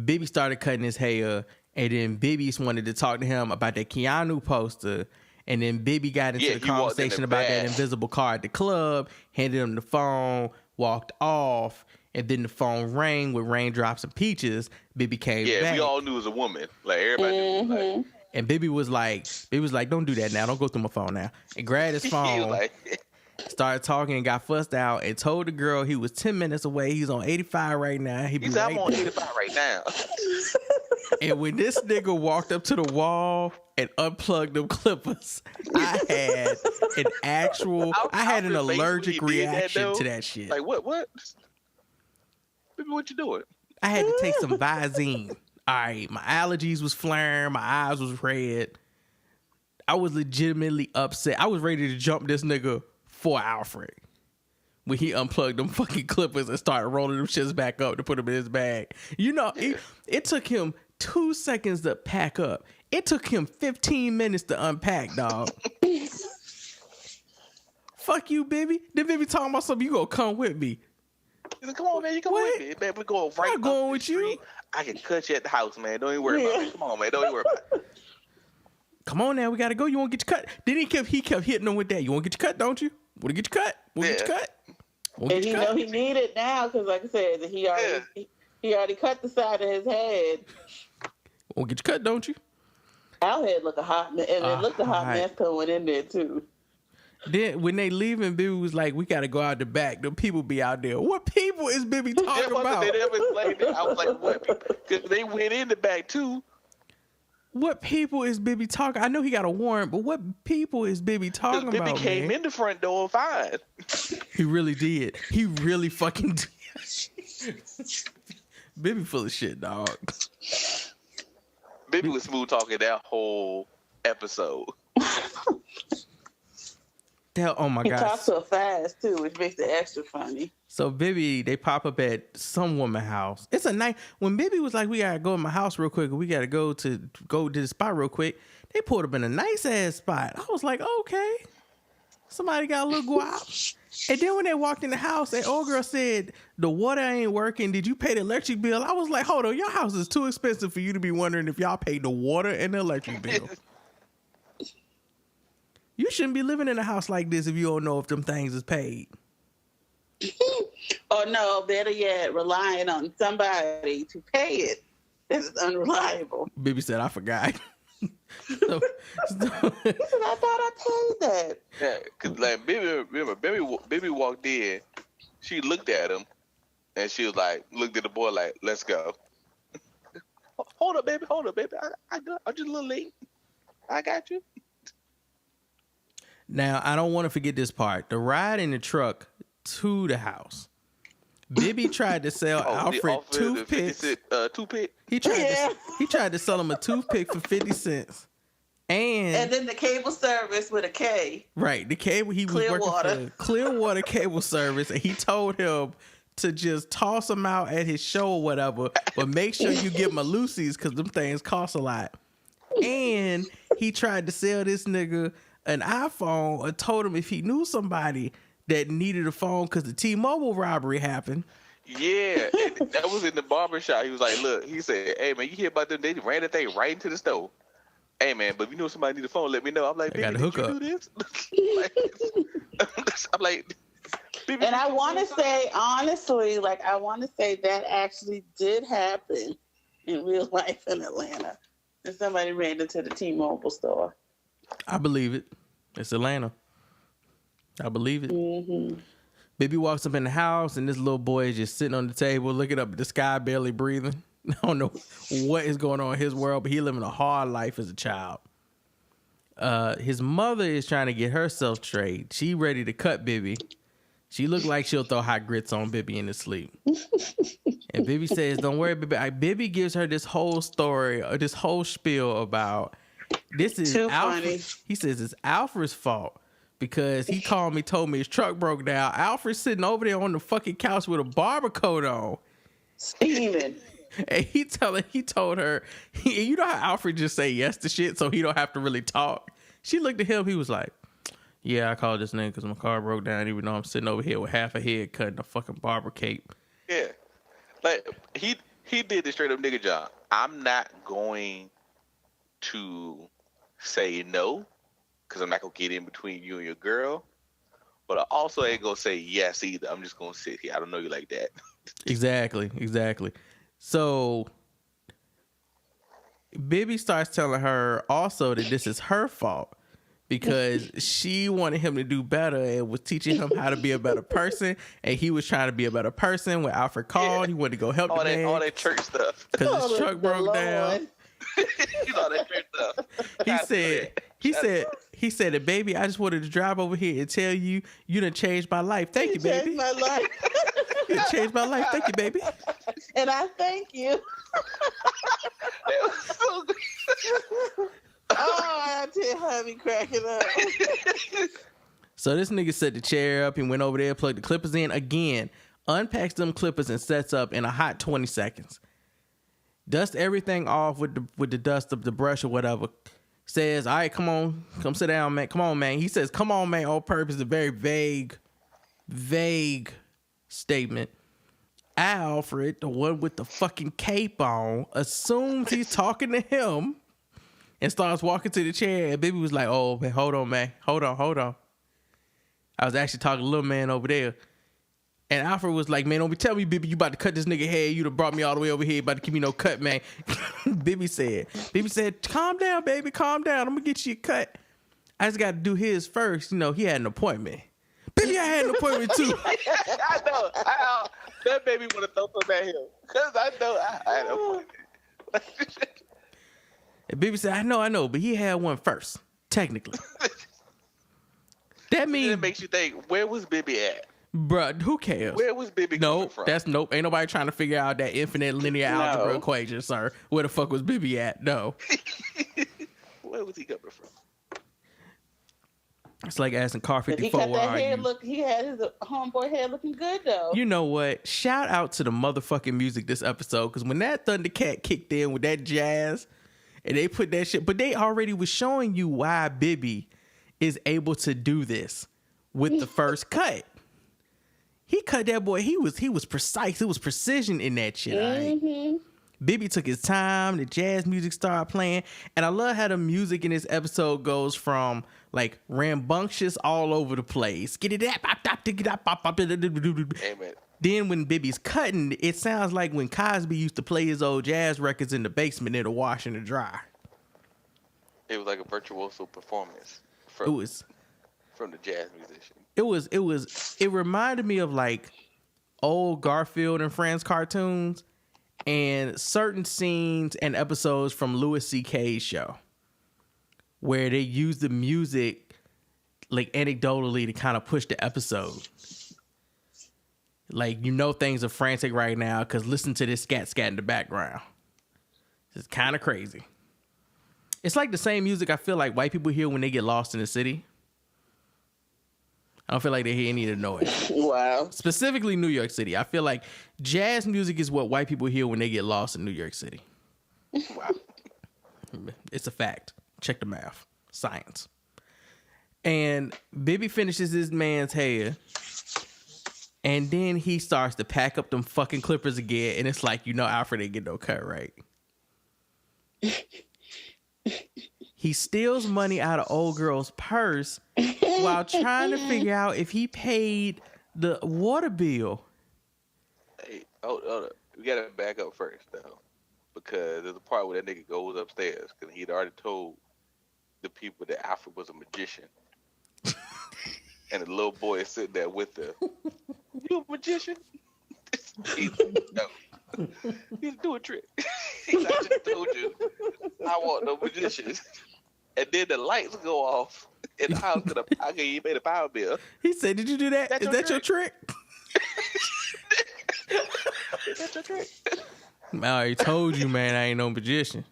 Bibby started cutting his hair, and then Bibby wanted to talk to him about that Keanu poster. And then Bibby got into the conversation about that invisible car at the club, handed him the phone, walked off, and then the phone rang with raindrops and peaches. Bibby came back. Yeah, we all knew it was a woman. Like, everybody knew. Like, and Bibby was like, don't do that now. Don't go through my phone now. And grabbed his phone, started talking and got fussed out and told the girl he was 10 minutes away. He's on 85 right now. He said, I'm on 85 right now. And when this nigga walked up to the wall and unplugged them clippers, I had an allergic reaction to that shit. Like, what? Baby, what you doing? I had to take some Visine. All right, my allergies was flaring, my eyes was red. I was legitimately upset. I was ready to jump this nigga for Alfred when he unplugged them fucking clippers and started rolling them shits back up to put them in his bag. You know, it took him 2 seconds to pack up. It took him 15 minutes to unpack, dog. Fuck you, Bibby. Then Bibby talking about something, you gonna come with me. He said, come on, man, you come with me. Man, we're going right I'm going with street. you. I can cut you at the house, man. Don't even worry about it. Come on, man. Don't even worry about it. Come on now, we gotta go. You wanna get your cut? Then he kept hitting him with that. You wanna get your cut, don't you? Wanna get your cut? Wanna get your cut? And you know he need it now because, like I said, he already cut the side of his head. Wanna get your cut, don't you? Our head look a hot mess, and it looked a hot mess coming in there too. Then when they leaving, Bibby was like, "We gotta go out the back. The people be out there. What people is Bibby talking about?" They never explained it. I was like, "What?" Because they went in the back too. What people is Bibby talking? I know he got a warrant, but what people is Bibby talking about? Bibby came in the front door fine. He really did. He really fucking did. Bibby full of shit, dog. Bibby was smooth talking that whole episode. Oh my god! He talks so fast too, which makes it extra funny. So Bibby, they pop up at some woman's house. It's a night when Bibby was like, "We gotta go to my house real quick. We gotta go to the spot real quick." They pulled up in a nice ass spot. I was like, "Okay, somebody got a little guap." And then when they walked in the house, and old girl said, "The water ain't working. Did you pay the electric bill?" I was like, "Hold on, your house is too expensive for you to be wondering if y'all paid the water and the electric bill." You shouldn't be living in a house like this if you don't know if them things is paid. Or no, better yet, relying on somebody to pay it. This is unreliable. Bibby said, "I forgot." So, He said, I thought I paid that. Yeah, cause like Bibby walked in, she looked at him, and she was like, looked at the boy like, let's go. Hold up, baby. I'm just a little late. I got you. now, I don't want to forget this part. The ride in the truck to the house. Bibby tried to sell Alfred toothpicks. Toothpick. He tried to sell him a toothpick for 50 cents. And then the cable service with a K. Right, the cable he was working for Clearwater Cable Service, and he told him to just toss them out at his show or whatever, but make sure you get my Lucy's because them things cost a lot. And he tried to sell this nigga an iPhone or told him if he knew somebody that needed a phone because the T-Mobile robbery happened. Yeah, that was in the barbershop. He was like, look, he said, hey, man, you hear about them? They ran that thing right into the stove. Hey, man, but if you know somebody need a phone, let me know. I'm like, I got Bibby, a did you hookup. do this? I'm like, Bibby, And I want to say, honestly, like, I want to say that actually did happen in real life in Atlanta. And somebody ran into the T-Mobile store. I believe it. It's Atlanta. I believe it. Mm-hmm. Bibby walks up in the house, and this little boy is just sitting on the table, looking up at the sky, barely breathing. I don't know what is going on in his world, but he living a hard life as a child. His mother is trying to get herself straight. She ready to cut Bibby. She look like she'll throw hot grits on Bibby in his sleep. And Bibby says, don't worry, Bibby. Bibby gives her this whole story, or this whole spiel about this is Too Alfred. funny. He says it's Alfred's fault because he called me, told me his truck broke down. Alfred's sitting over there on the fucking couch with a barber coat on. Steaming. And he told her, you know how Alfred just say yes to shit so he don't have to really talk? She looked at him, he was like, yeah, I called this nigga because my car broke down even though I'm sitting over here with half a head cut and a fucking barber cape. Yeah. Like, he did the straight up nigga job. I'm not going to say no because I'm not going to get in between you and your girl. But I also ain't going to say yes either. I'm just going to sit here. I don't know you like that. Exactly. So Bibby starts telling her also that this is her fault because she wanted him to do better and was teaching him how to be a better person. And he was trying to be a better person. When Alfred called, he wanted to go help all the that, man. all that church stuff. Because his truck broke down. All that church stuff. He said that, baby, I just wanted to drive over here and tell you, you done changed my life. Thank you, baby. Changed my life. You done changed my life. Thank you, baby. And I thank you. It was so good. Oh, I tell you, how me cracking up. So this nigga set the chair up and went over there, plugged the clippers in again, unpacks them clippers and sets up in a hot 20 seconds. Dust everything off with the dust of the brush or whatever. Says, all right, come sit down, man. Come on, man. He says, come on, man, on purpose. A very vague statement. Alfred, the one with the fucking cape on, assumes he's talking to him and starts walking to the chair. And Bibby was like, oh, man, hold on, man. Hold on. I was actually talking to the little man over there. And Alfred was like, man, don't be telling me, Bibby, you about to cut this nigga head. You done brought me all the way over here, about to give me no cut, man. Bibby said, calm down, baby, calm down. I'm going to get you a cut. I just got to do his first. You know, he had an appointment. Baby, I had an appointment too. I know. That baby want to throw something at him. Because I know I had an appointment. And Bibby said, I know, but he had one first, technically. That means... It makes you think, where was Bibby at? Bruh, who cares? Where was Bibby coming from? Nope. Ain't nobody trying to figure out that infinite linear algebra equation, sir. Where the fuck was Bibby at? No. Where was he coming from? It's like asking Car 54, He got where that are hair you? he had his homeboy hair looking good though. You know what? Shout out to the motherfucking music this episode, because when that Thundercat kicked in with that jazz and they put that shit, but they already was showing you why Bibby is able to do this with the first cut. He cut that boy. He was precise. It was precision in that shit. Mm-hmm. Right? Bibby took his time. The jazz music started playing, and I love how the music in this episode goes from like rambunctious all over the place. Amen. Then when Bibby's cutting, it sounds like when Cosby used to play his old jazz records in the basement in the wash and the dry. It was like a virtuoso performance It was. from the jazz musician. It reminded me of like old Garfield and Friends cartoons and certain scenes and episodes from Louis C.K.'s show where they use the music like anecdotally to kind of push the episode. Like, things are frantic right now because listen to this scat in the background. It's kind of crazy. It's like the same music I feel like white people hear when they get lost in the city. I don't feel like they hear any of the noise. Wow. Specifically New York City. I feel like jazz music is what white people hear when they get lost in New York City. Wow. It's a fact. Check the math. Science. And Bibby finishes this man's hair. And then he starts to pack up them fucking clippers again. And it's like, Alfred ain't get no cut, right? He steals money out of old girl's purse while trying to figure out if he paid the water bill. Hey, hold up. We gotta back up first, though. Because there's a part where that nigga goes upstairs. Because he'd already told the people that Alfred was a magician. And the little boy is sitting there with her. You a magician? No. He's doing a trick. I just told you I want no magicians. And then the lights go off in the house and I gave you made a power bill. He said, "Did you do that? Is that your trick?" Is that your trick? I already told you, man, I ain't no magician.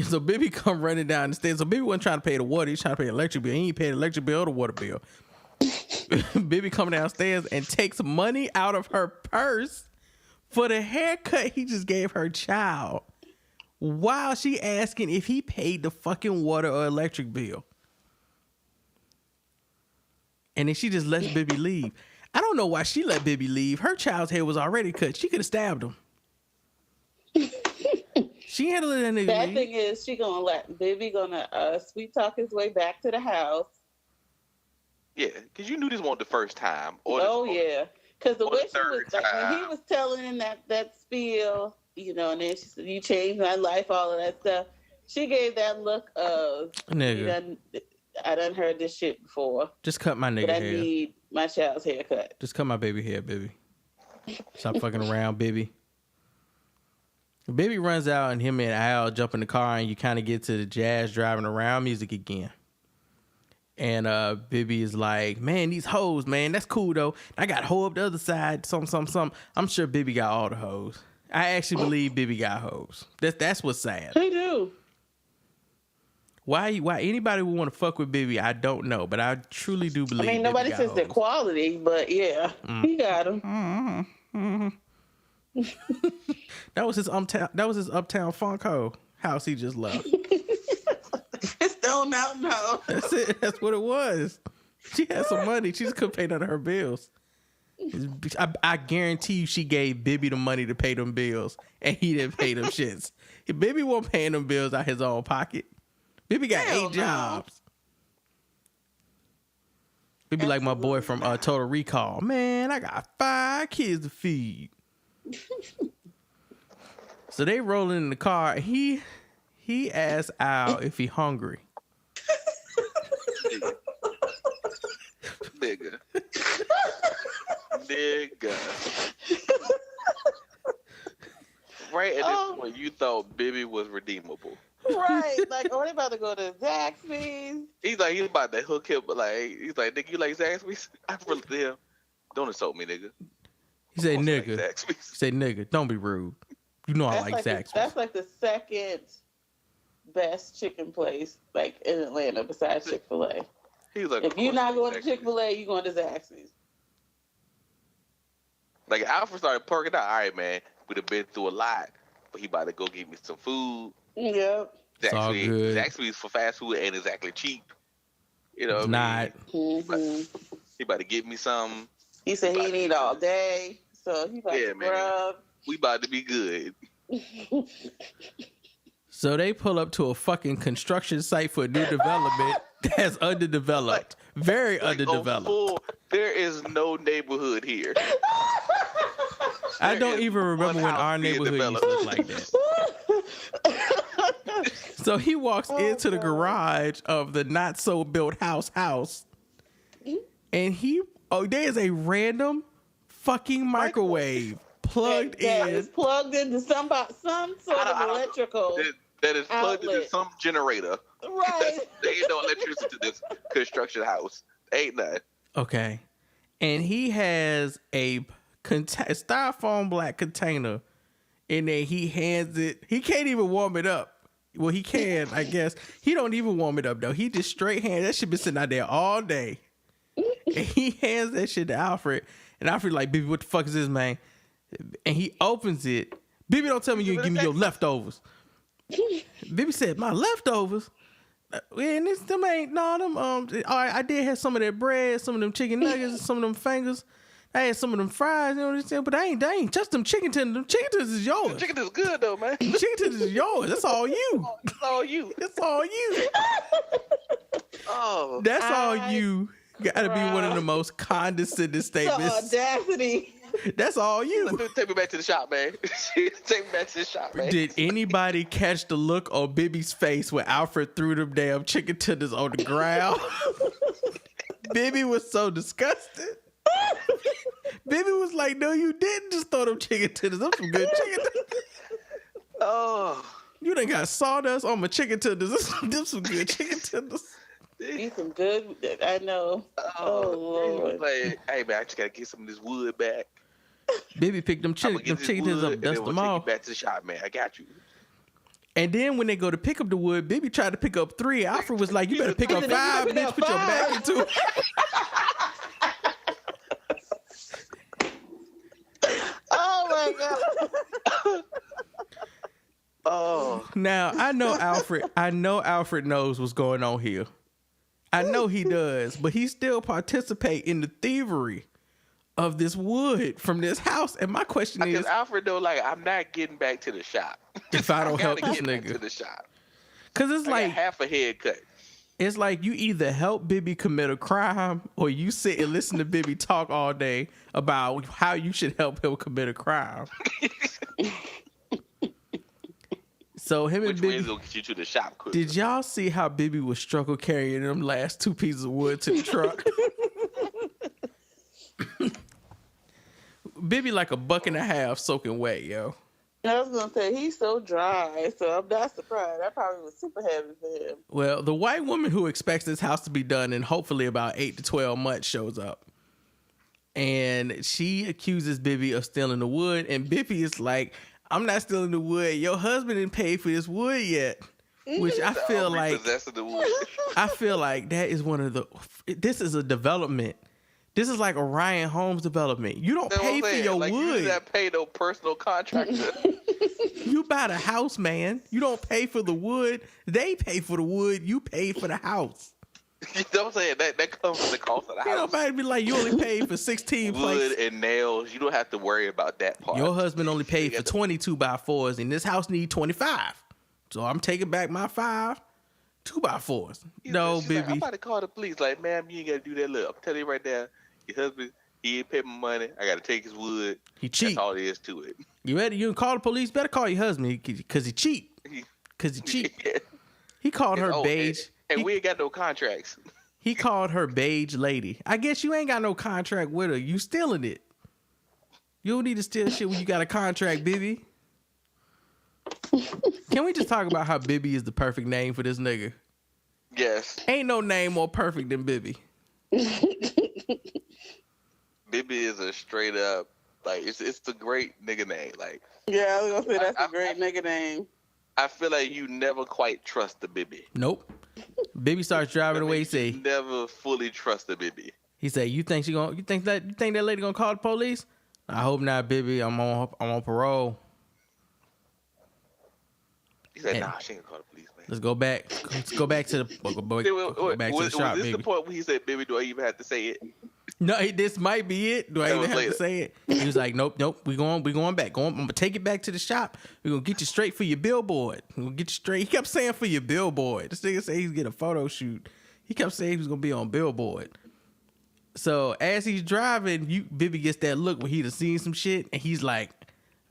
So Bibby come running down the stairs. So Bibby wasn't trying to pay the water. He's trying to pay the electric bill. He ain't paid the electric bill or the water bill. Bibby coming downstairs and takes money out of her purse for the haircut he just gave her child while she asking if he paid the fucking water or electric bill. And then she just lets Bibby leave. I don't know why she let Bibby leave. Her child's hair was already cut. She could have stabbed him. She handled that nigga. Bad thing is, she gonna let Bibby sweet talk his way back to the house. Yeah, because you knew this wasn't the first time. Yeah, because the way she was, third when he was telling him that spiel, and then she said, "You changed my life," all of that stuff. She gave that look of, nigga, I done heard this shit before. Just cut my nigga hair. I need my child's haircut. Just cut my baby hair, Bibby. Stop fucking around, Bibby. Bibby runs out and him and Al jump in the car and you kind of get to the jazz driving around music again. And Bibby is like, "Man, these hoes, man, that's cool though. I got hoe up the other side, some. I'm sure Bibby got all the hoes. I actually believe Bibby got hoes. That's what's sad. They do. Why anybody would want to fuck with Bibby, I don't know, but I truly do believe. I mean, nobody says they're quality, but yeah, he got them. Mm-hmm. That was his uptown funk hoe house he just left. It's Stone Mountain Hoe. That's it. That's what it was. She had some money. She just couldn't pay none of her bills. I guarantee you she gave Bibby the money to pay them bills, and he didn't pay them shits. If Bibby wasn't paying them bills out his own pocket. Bibby got 8 jobs. Bibby like my boy from Total Recall. Man, I got 5 kids to feed. So they rolling in the car. He asked Al if he hungry. Nigga. Right at this point, you thought Bibby was redeemable. Right, like, they about to go to Zaxby's. He's about to hook him, but he's like, "Nigga, you like Zaxby's?" I really him. Don't insult me, nigga. He said, "Nigga." He said, "Nigga, don't be rude. You know I like Zaxby's." That's like the second best chicken place in Atlanta besides Chick-fil-A. He's like, if you're not going to Chick-fil-A, you're going to Zaxby's. Like Alfred started perking out. All right, man, we'd have been through a lot, but he about to go get me some food. Yep. It's all good. Zaxby's for fast food ain't exactly cheap. It's not. Mm-hmm. He about to get me some. He said he need all day, so he about to grub. We about to be good. So they pull up to a fucking construction site for a new development that's underdeveloped. Very underdeveloped. There is no neighborhood here. I don't even remember when our neighborhood used to look like that. So he walks into the God. garage of the not so built house, and there's a random fucking microwave plugged that in. is plugged into some sort of electrical. That is plugged into outlet. some generator. Right. There ain't no electricity to this construction house. Ain't none. Okay. And he has a styrofoam black container in there. He hands it. He can't even warm it up. Well, he can, I guess. He don't even warm it up, though. He just straight hands. That shit been sitting out there all day. And he hands that shit to Alfred. And Alfred like, Bibby, what the fuck is this, man? And he opens it. Bibby, don't tell me you ain't give me your leftovers. Bibby said, my leftovers? And them ain't, no, them, all right, I did have some of that bread, some of them chicken nuggets, some of them fingers. I had some of them fries, you know what I'm saying? But I ain't just them chicken tenders. Them chicken tenders is yours. The chicken is good though, man. Them chicken tenders is yours. That's all you. That's all you. That's all you. Oh, That's all you. Gotta be one of the most condescending The statements. audacity. That's all you. take me back to the shop, man. Take me back to the shop, man. Did anybody catch the look on Bibby's face when Alfred threw them damn chicken tenders on the ground? Bibby was so disgusted. Bibby was like, no, you didn't just throw them chicken tenders. Them some good chicken tenders. Oh, You done got sawdust on my chicken tenders. Them some good chicken tenders. Eat some good. I know. Oh Lord. Like, hey man, I just gotta get some of this wood back. Bibby picked them I'm chicken gonna get this tenders wood, up, and dust then them we'll take off. you back to the shop, man. I got you. And then when they go to pick up the wood, Bibby tried to pick up 3. Alfred was like, you better pick up 5, bitch. Put your back into it. Oh my God. Oh, Now, I know Alfred knows what's going on here. I know he does, but he still participate in the thievery of this wood from this house. And my question is, because Alfred though, like, I'm not getting back to the shop if I don't help gotta this get back to nigga. the shop. Because it's I like, got half a haircut. it's like you either help Bibby commit a crime or you sit and listen to Bibby talk all day about how you should help him commit a crime. So him and Which way is Bibby, gonna get you to the shop quick? did y'all see how Bibby was struggle carrying them last 2 pieces of wood to the truck? Bibby like a $1.50 soaking wet, yo. I was gonna say he's so dry, so I'm not surprised. That probably was super heavy for him. Well, the white woman who expects this house to be done in hopefully about 8 to 12 months shows up. And she accuses Bibby of stealing the wood. And Bibby is like, I'm not stealing the wood. Your husband didn't pay for this wood yet. Which I feel like, Repossessing the wood. I feel like that is one of the, this is a development. This is like a Ryan Holmes development. You don't That's what pay I'm for saying. your like, You wood. do not pay no personal contractor. You buy the house, man. You don't pay for the wood. They pay for the wood. You pay for the house. You know what I'm saying? That comes with the cost of the You know, house. nobody be like, you only paid for 16 Wood plates. and nails. You don't have to worry about that part. Your husband only paid You for got 22 by 4s, and this house need 25. So I'm taking back my 5 2 by 4s. No, She's like, I'm baby. about to call the police. Like, ma'am, you ain't got to do that. Look, I'm telling you right now, your husband, he ain't pay my money. I got to take his wood. He cheat. That's all there is to it. You ready? You can call the police. Better call your husband because he cheat. Because he cheat. He called her beige. And we ain't got no contracts. He called her beige lady. I guess you ain't got no contract with her. You stealing it. You don't need to steal shit when you got a contract, Bibby. Can we just talk about how Bibby is the perfect name for this nigga? Yes. Ain't no name more perfect than Bibby. Bibby is a straight up, like, it's the great nigga name. Like, Yeah, I was gonna say that's a great nigga name. I feel like you never quite trust the Bibby. Nope. Bibby starts driving away. He You say, never fully trust the Bibby. he say, you think that lady gonna call the police? I hope not, Bibby. I'm on parole. He said, And- nah, she ain't gonna call the police, man. Let's go back. Let's go back to the go back to the shop, was this baby. the point where he said, Bibby, do I even have to say it? No, this might be it. Do I That even was have later. to say it? He was like, nope. We going back. I'm gonna take it back to the shop. We're gonna get you straight for your billboard. We're gonna get you straight. He kept saying for your billboard. This nigga said he's getting a photo shoot. He kept saying he was gonna be on billboard. So as he's driving, Bibby gets that look where he done seen some shit, and he's like,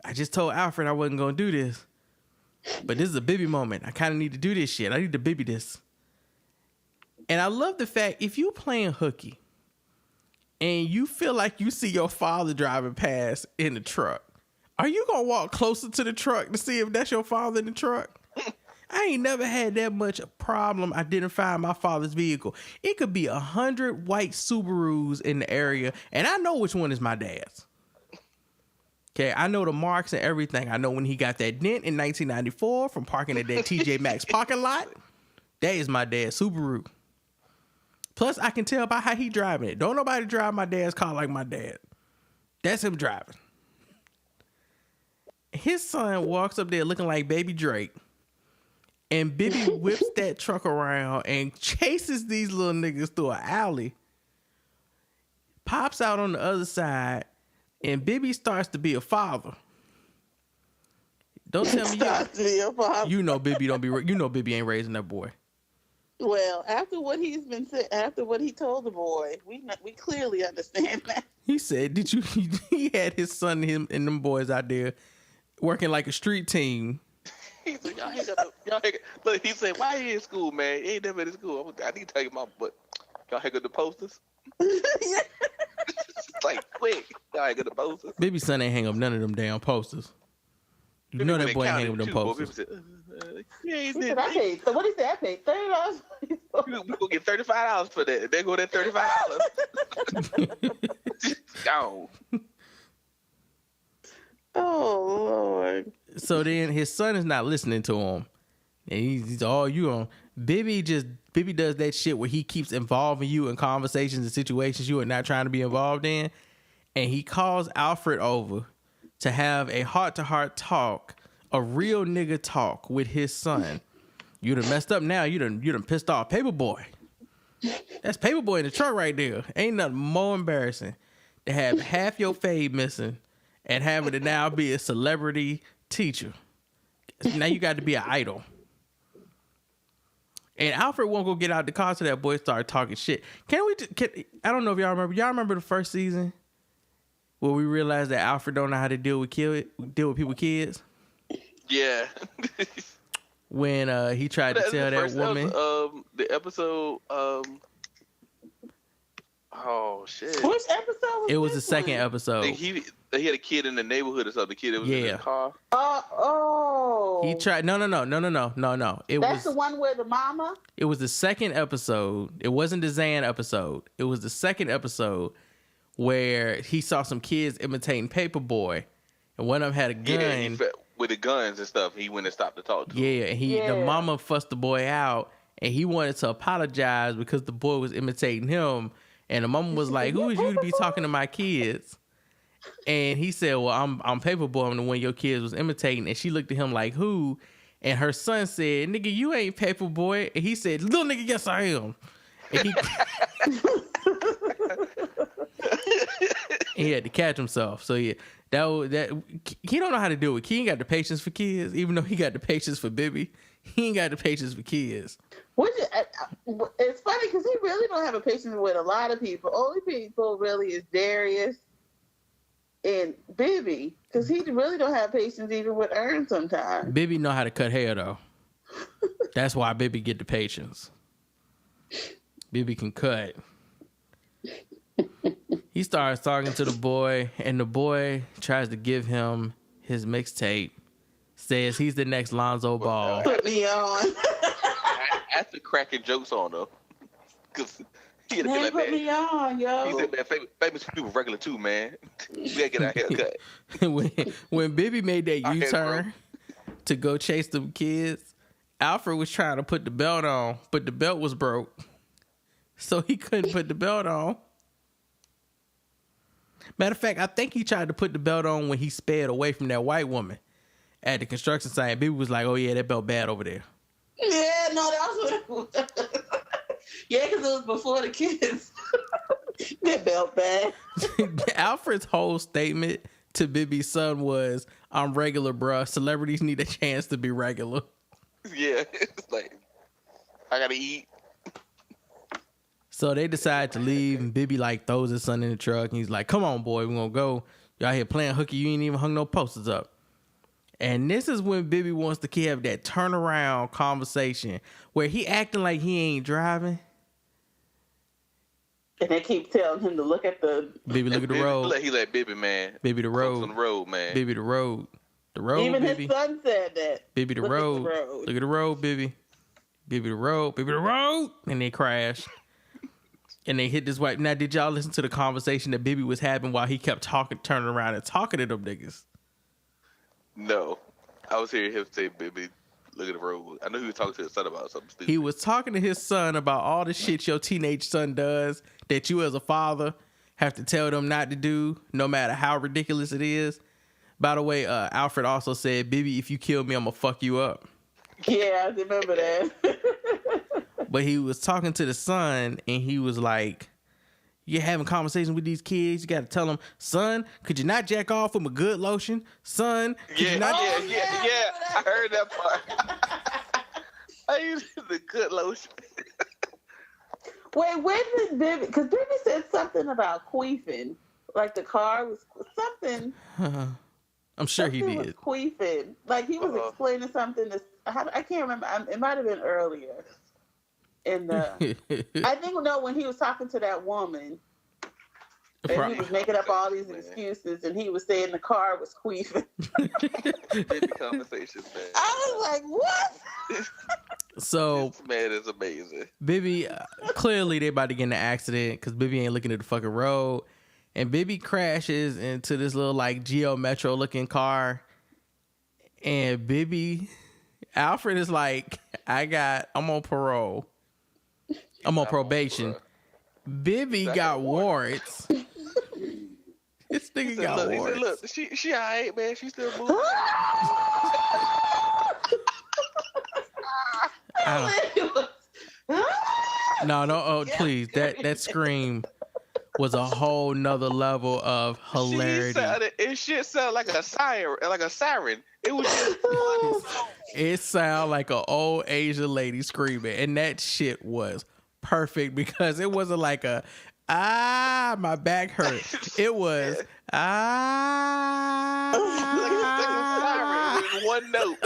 I just told Alfred I wasn't gonna do this. But this is a Bibby moment. I kind of need to do this shit. I need to Bibby this. And I love the fact, if you playing hooky and you feel like you see your father driving past in the truck, are you going to walk closer to the truck to see if that's your father in the truck? I ain't never had that much problem identifying my father's vehicle. It could be 100 white Subarus in the area, and I know which one is my dad's. Okay, I know the marks and everything. I know when he got that dent in 1994 from parking at that TJ Maxx parking lot. That is my dad's Subaru. Plus, I can tell by how he driving it. Don't nobody drive my dad's car like my dad. That's him driving. His son walks up there looking like Baby Drake. And Bibby whips that truck around and chases these little niggas through an alley. Pops out on the other side. And Bibby starts to be a father. Don't tell me you know Bibby don't be. You know Bibby ain't raising that boy. Well, after what he's been said, after what he told the boy, we clearly understand that. He said, "Did you?" He had his son, him, and them boys out there working like a street team. He said, y'all look. He said, "Why you in school, man? You ain't never in school. I need to tell you my butt. Y'all hang up the posters." Like, quick, y'all hang up the posters. Baby son ain't hang up none of them damn posters. You know that boy ain't hang up them posters. He said, I paid. So what he said? I paid $30. We gonna get $35 for that. They go that $35. Gone. Oh Lord. So then his son is not listening to him, and he's all you on. Bibby does that shit where he keeps involving you in conversations and situations you are not trying to be involved in, and he calls Alfred over to have a heart-to-heart talk, a real nigga talk with his son. You done messed up now. You done pissed off Paperboy. That's Paperboy in the truck right there. Ain't nothing more embarrassing to have half your fade missing and having to now be a celebrity teacher. Now you got to be an idol. And Alfred won't go get out the car so that boy start talking shit. I don't know if y'all remember. Y'all remember the first season where we realized that Alfred don't know how to deal with people's kids? Yeah. When he tried to tell that woman. The episode. Oh shit. Which episode? It was the second episode. He had a kid in the neighborhood or something. The kid that was in the car. Oh. He tried. No. That's the one where the mama. It was the second episode. It wasn't the Zan episode. It was the second episode where he saw some kids imitating Paperboy, and one of them had a gun. Yeah, with the guns and stuff. He went and stopped to talk to him. Yeah, the mama fussed the boy out, and he wanted to apologize because the boy was imitating him. And the mama was like, "Who is you to be talking to my kids?" And he said, "Well, I'm Paperboy. I'm the one your kids was imitating." And she looked at him like, "Who?" And her son said, "Nigga, you ain't Paperboy." And he said, "Little nigga, yes I am." And he had to catch himself. So yeah, that he don't know how to do it. He ain't got the patience for kids, even though he got the patience for Bibby. He ain't got the patience for kids. It's funny because he really don't have a patience with a lot of people. Only people really is Darius and Bibby, because he really don't have patience even with Ern sometimes. Bibby know how to cut hair though. That's why Bibby get the patience. Bibby can cut. He starts talking to the boy, and the boy tries to give him his mixtape. Says he's the next Lonzo Ball. Put me on. After cracking jokes on though, because he had Man, put me on, yo. He said, "Man, famous people regular too, man. We gotta get our haircut." when Bibby made that U-turn to go chase them kids, Alfred was trying to put the belt on, but the belt was broke, so he couldn't put the belt on. Matter of fact, I think he tried to put the belt on when he sped away from that white woman at the construction site. Bibby was like, "Oh yeah, that belt bad over there." Yeah, no, that was what it was. Yeah, because it was before the kids. That belt bad. Alfred's whole statement to Bibby's son was, "I'm regular, bruh. Celebrities need a chance to be regular." Yeah, it's like, I gotta eat. So they decide to leave, and Bibby like throws his son in the truck, and he's like, "Come on, boy, we're gonna go. Y'all here playing hooky. You ain't even hung no posters up." And this is when Bibby wants to have that turnaround conversation where he acting like he ain't driving. And they keep telling him to look at the... Bibby, look at the road. He like, Bibby, man. Bibby, the road. On the road, man. Bibby, the road. The road, Even Bibby. his son said that. Bibby, the road. Look at the road, Bibby. Bibby, the road. Bibby, the road. And they crash. And they hit this white. Now, did y'all listen to the conversation that Bibby was having while he kept turning around and talking to them niggas? No. I was hearing him say, Bibby, look at the road. I knew he was talking to his son about something stupid. He was talking to his son about all the shit your teenage son does that you as a father have to tell them not to do, no matter how ridiculous it is. By the way, Alfred also said, Bibby, if you kill me, I'm going to fuck you up. Yeah, I remember that. But he was talking to the son, and he was like, you're having conversations with these kids. You got to tell them, son, could you not jack off with a good lotion? Son, could you not... Yeah. I heard that part. I used the good lotion. Wait, when did Bibby... Because Bibby said something about queefing. Like the car was... Something... I'm sure he did. Was queefing. Like he was explaining something. I can't remember. It might have been earlier. In the, I think when he was talking to that woman, and he was making up all these excuses, and he was saying the car was queefing. Conversation, man. I was like, what? So this man is amazing. Bibby, clearly they about to get in an accident because Bibby ain't looking at the fucking road. And Bibby crashes into this little like Geo Metro looking car. And Alfred is like, I'm on parole. I'm on probation. Bibby got warrants. This nigga got warrants. Look, she all right, man. She still moving. No, please. That scream was a whole nother level of hilarity. It shit sounded like a siren. It was just funny. It sounded like an old Asian lady screaming, and that shit was perfect because it wasn't like my back hurt. It was like a siren with one note.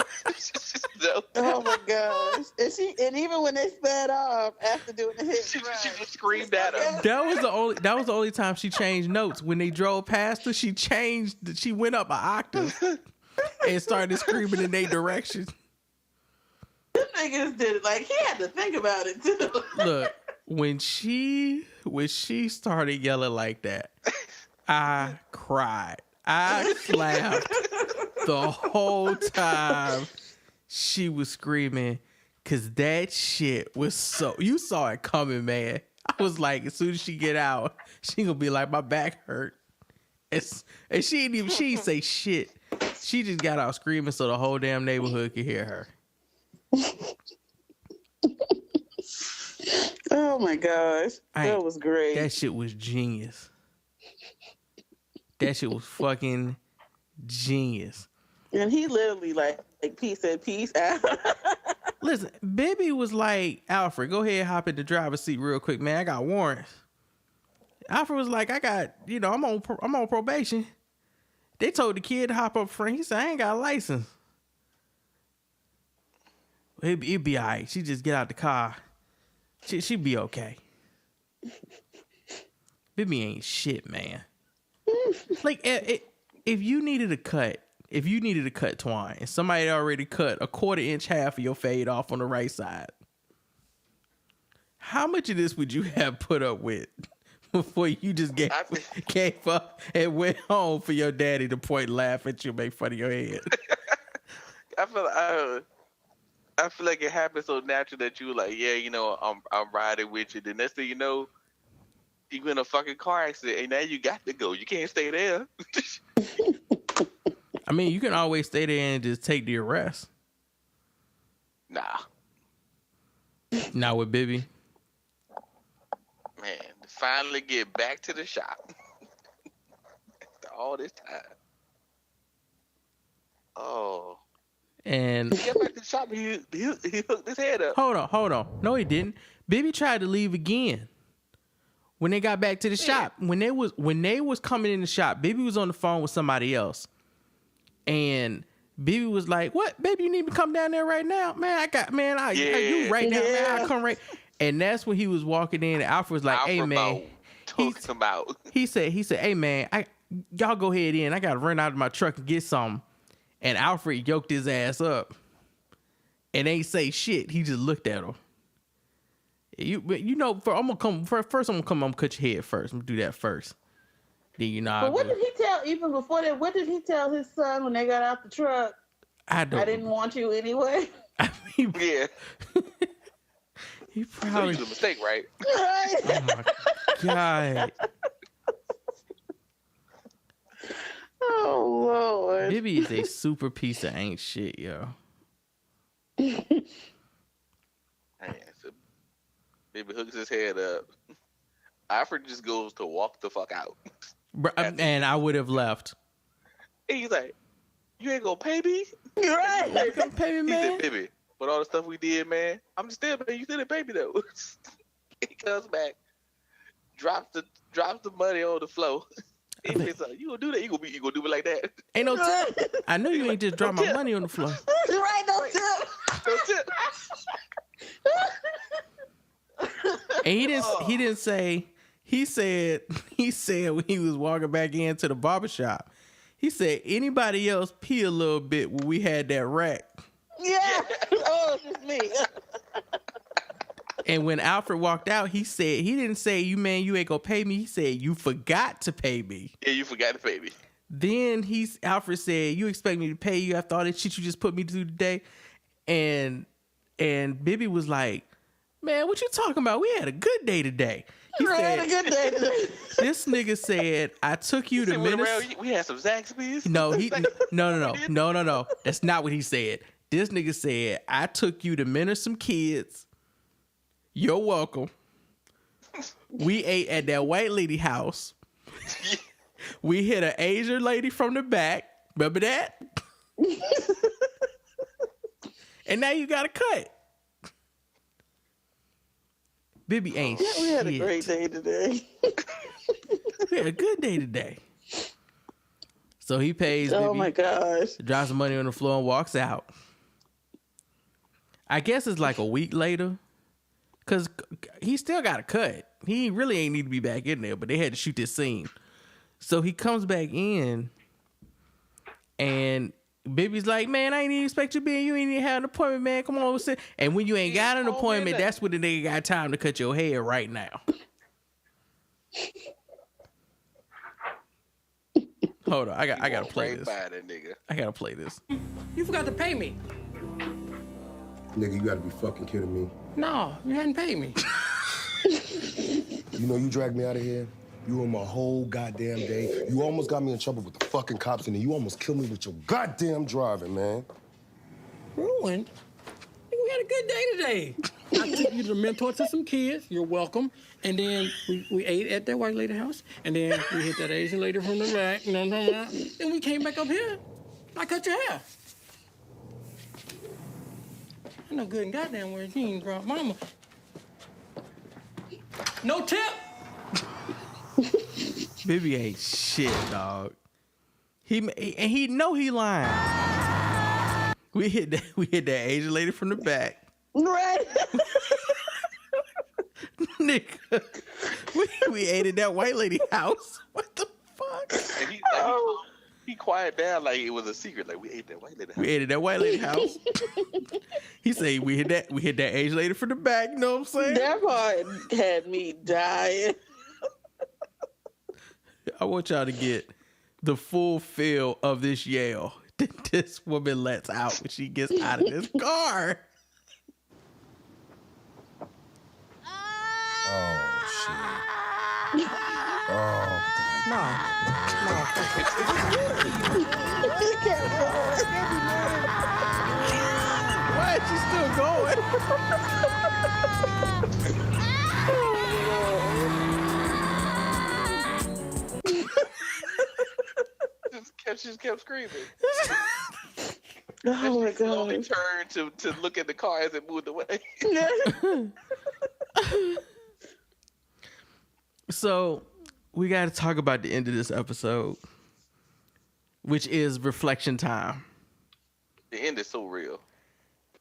Oh my gosh! And even when they sped off after doing the hit, she just screamed at him. That was the only time she changed notes. When they drove past her, she went up an octave and started screaming in their direction. The niggas did it like he had to think about it too. Look, when she started yelling like that, I cried. I laughed the whole time she was screaming because that shit was so... You saw it coming, man. I was like, as soon as she get out, she gonna be like, my back hurt. And she didn't say shit. She just got out screaming so the whole damn neighborhood could hear her. Oh my gosh. That was great. That shit was genius. That shit was fucking genius. And he literally like peace out. Listen, Bibby was like, Alfred, go ahead, hop in the driver's seat real quick, man. I got warrants. Alfred was like, I'm on probation. They told the kid to hop up front. He said, I ain't got a license. It'd be all right. She just get out the car. She'd be okay. Bibby ain't shit, man. Like, if you needed a cut twine and somebody had already cut a 1/4 inch half of your fade off on the right side, how much of this would you have put up with before you just gave up and went home for your daddy to point and laugh at you and make fun of your head? I feel like it happened so natural that you were like, yeah, I'm riding with you. The next thing you know, you in a fucking car accident, and now you got to go. You can't stay there. I mean, you can always stay there and just take the arrest. Nah. Not with Bibby. Man, to finally get back to the shop. After all this time. Oh. And he got back to the shop, he hooked his head up. Hold on. No, he didn't. Bibby tried to leave again. When they got back to the shop, when they was coming in the shop, Bibby was on the phone with somebody else. And Bibby was like, "What, baby? You need to come down there right now, man. You right now, man. I come right." And that's when he was walking in. And Alfred was like, "Hey, man." He said, "Hey, man, y'all go ahead in. I gotta run out of my truck and get something." And Alfred yoked his ass up and ain't say shit. He just looked at him. I'm gonna come cut your head first. I'm gonna do that first. Then But what did he tell even before that? What did he tell his son when they got out the truck? I didn't want you anyway. Yeah. He probably made a mistake, right? Oh my God. Oh Lord. Bibby is a super piece of ain't shit, yo. Man, so Bibby hooks his head up. Alfred just goes to walk the fuck out. And I would have left. And he's like, "You ain't gonna pay me?" You're right. You ain't gonna pay me, man. He said, "Bibby, but all the stuff we did, man, I'm just still paying you. Still didn't pay me though." He comes back, drops the money on the floor. He says, "You gonna do that? You gonna do it like that?" Ain't no tip. I know you ain't just drop my money on the floor. Right, no tip. No tip. And he didn't say. He said when he was walking back into the barbershop, he said, "Anybody else pee a little bit when we had that rack?" Yeah. Oh, it's just me. And when Alfred walked out, he didn't say, you ain't gonna pay me. He said, "You forgot to pay me." Yeah, you forgot to pay me. Then Alfred said, "You expect me to pay you after all that shit you just put me through today?" And Bibby was like, "Man, what you talking about? We had a good day today." He said, had a good day today. This nigga said, "I took you to Minnesota." We had some Zaxby's. No, no. That's not what he said. This nigga said, "I took you to mentor some kids. You're welcome. We ate at that white lady house. We hit an Asian lady from the back. Remember that? And now you got a cut." Bibby ain't shit. We had a great day today. We had a good day today. So he pays Bibby. Oh my gosh. Drops some money on the floor and walks out. I guess it's like a week later. Because he still got a cut. He really ain't need to be back in there, but they had to shoot this scene. So he comes back in, and Bibby's like, "Man, I ain't even expect you to be in. You ain't even have an appointment, man. Come on, sit." And when you ain't got an appointment, that's when the nigga got time to cut your hair right now. Hold on, I gotta play this. I gotta play this. You forgot to pay me. Nigga, you gotta be fucking kidding me. No, you hadn't paid me. You know you dragged me out of here? You ruined my whole goddamn day. You almost got me in trouble with the fucking cops, and then you almost killed me with your goddamn driving, man. Ruined? Nigga, we had a good day today. I took you to mentor to some kids. You're welcome. And then we ate at that white lady house. And then we hit that Asian lady from the back. Then we came back up here. I cut your hair. I know good and goddamn where you ain't drop mama. No tip. Bibby ain't shit, dog. He know he lying. We hit that Asian lady from the back. Right. Nigga, we ate at that white lady house. What the fuck? And he quieted down like it was a secret. Like, we ate that white lady house. We ate at that white lady house. He said we hit that Asian lady from the back. You know what I'm saying? That part had me dying. I want y'all to get the full feel of this yell that this woman lets out when she gets out of this car. Oh, shit. Oh, God. Why is she still going? She just kept screaming. Oh my She slowly God. turned to look at the car as it moved away. So we got to talk about the end of this episode, which is reflection time. The end is so real.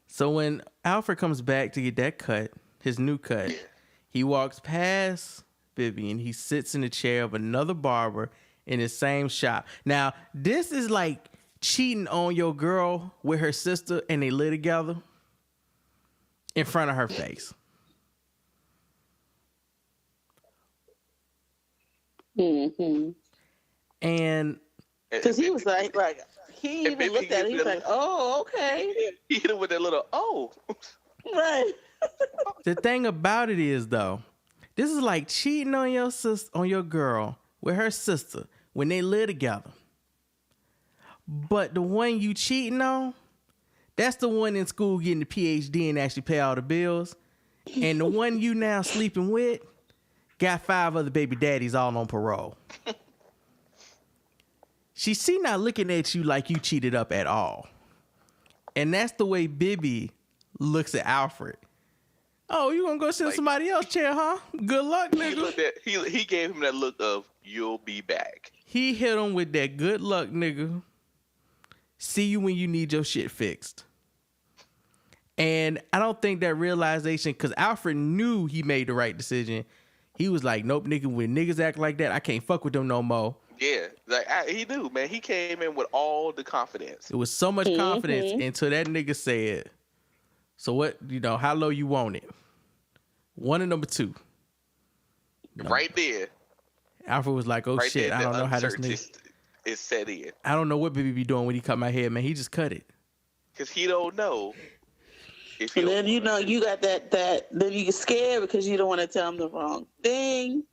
So when Alfred comes back to get that cut, his new cut, he walks past Bibby and he sits in the chair of another barber in the same shop. Now, this is like cheating on your girl with her sister and they live together in front of her face. Mm-hmm. And because he was like he even looked at it, he was like, oh, okay. He hit him with that little, oh. Right. The thing about it is, though, this is like cheating on your sister, on your girl with her sister when they live together. But the one you cheating on, that's the one in school getting the PhD and actually pay all the bills. And the one you now sleeping with got 5 other baby daddies all on parole. She not looking at you like you cheated up at all. And that's the way Bibby looks at Alfred. Oh, you gonna go sit in somebody else's chair, huh? Good luck, nigga. He gave him that look of, you'll be back. He hit him with that good luck, nigga. See you when you need your shit fixed. And I don't think that realization, because Alfred knew he made the right decision. He was like, nope, nigga, when niggas act like that, I can't fuck with them no more. Yeah, he knew, man. He came in with all the confidence. It was so much confidence until that nigga said, so what, how low you want it? 1 and number 2. Right there. Alfred was like, oh right shit, I don't know how this nigga. It's set in. I don't know what Bibby be doing when he cut my hair, man. He just cut it. Because he don't know. And then, you got that, then you get scared because you don't want to tell him the wrong thing.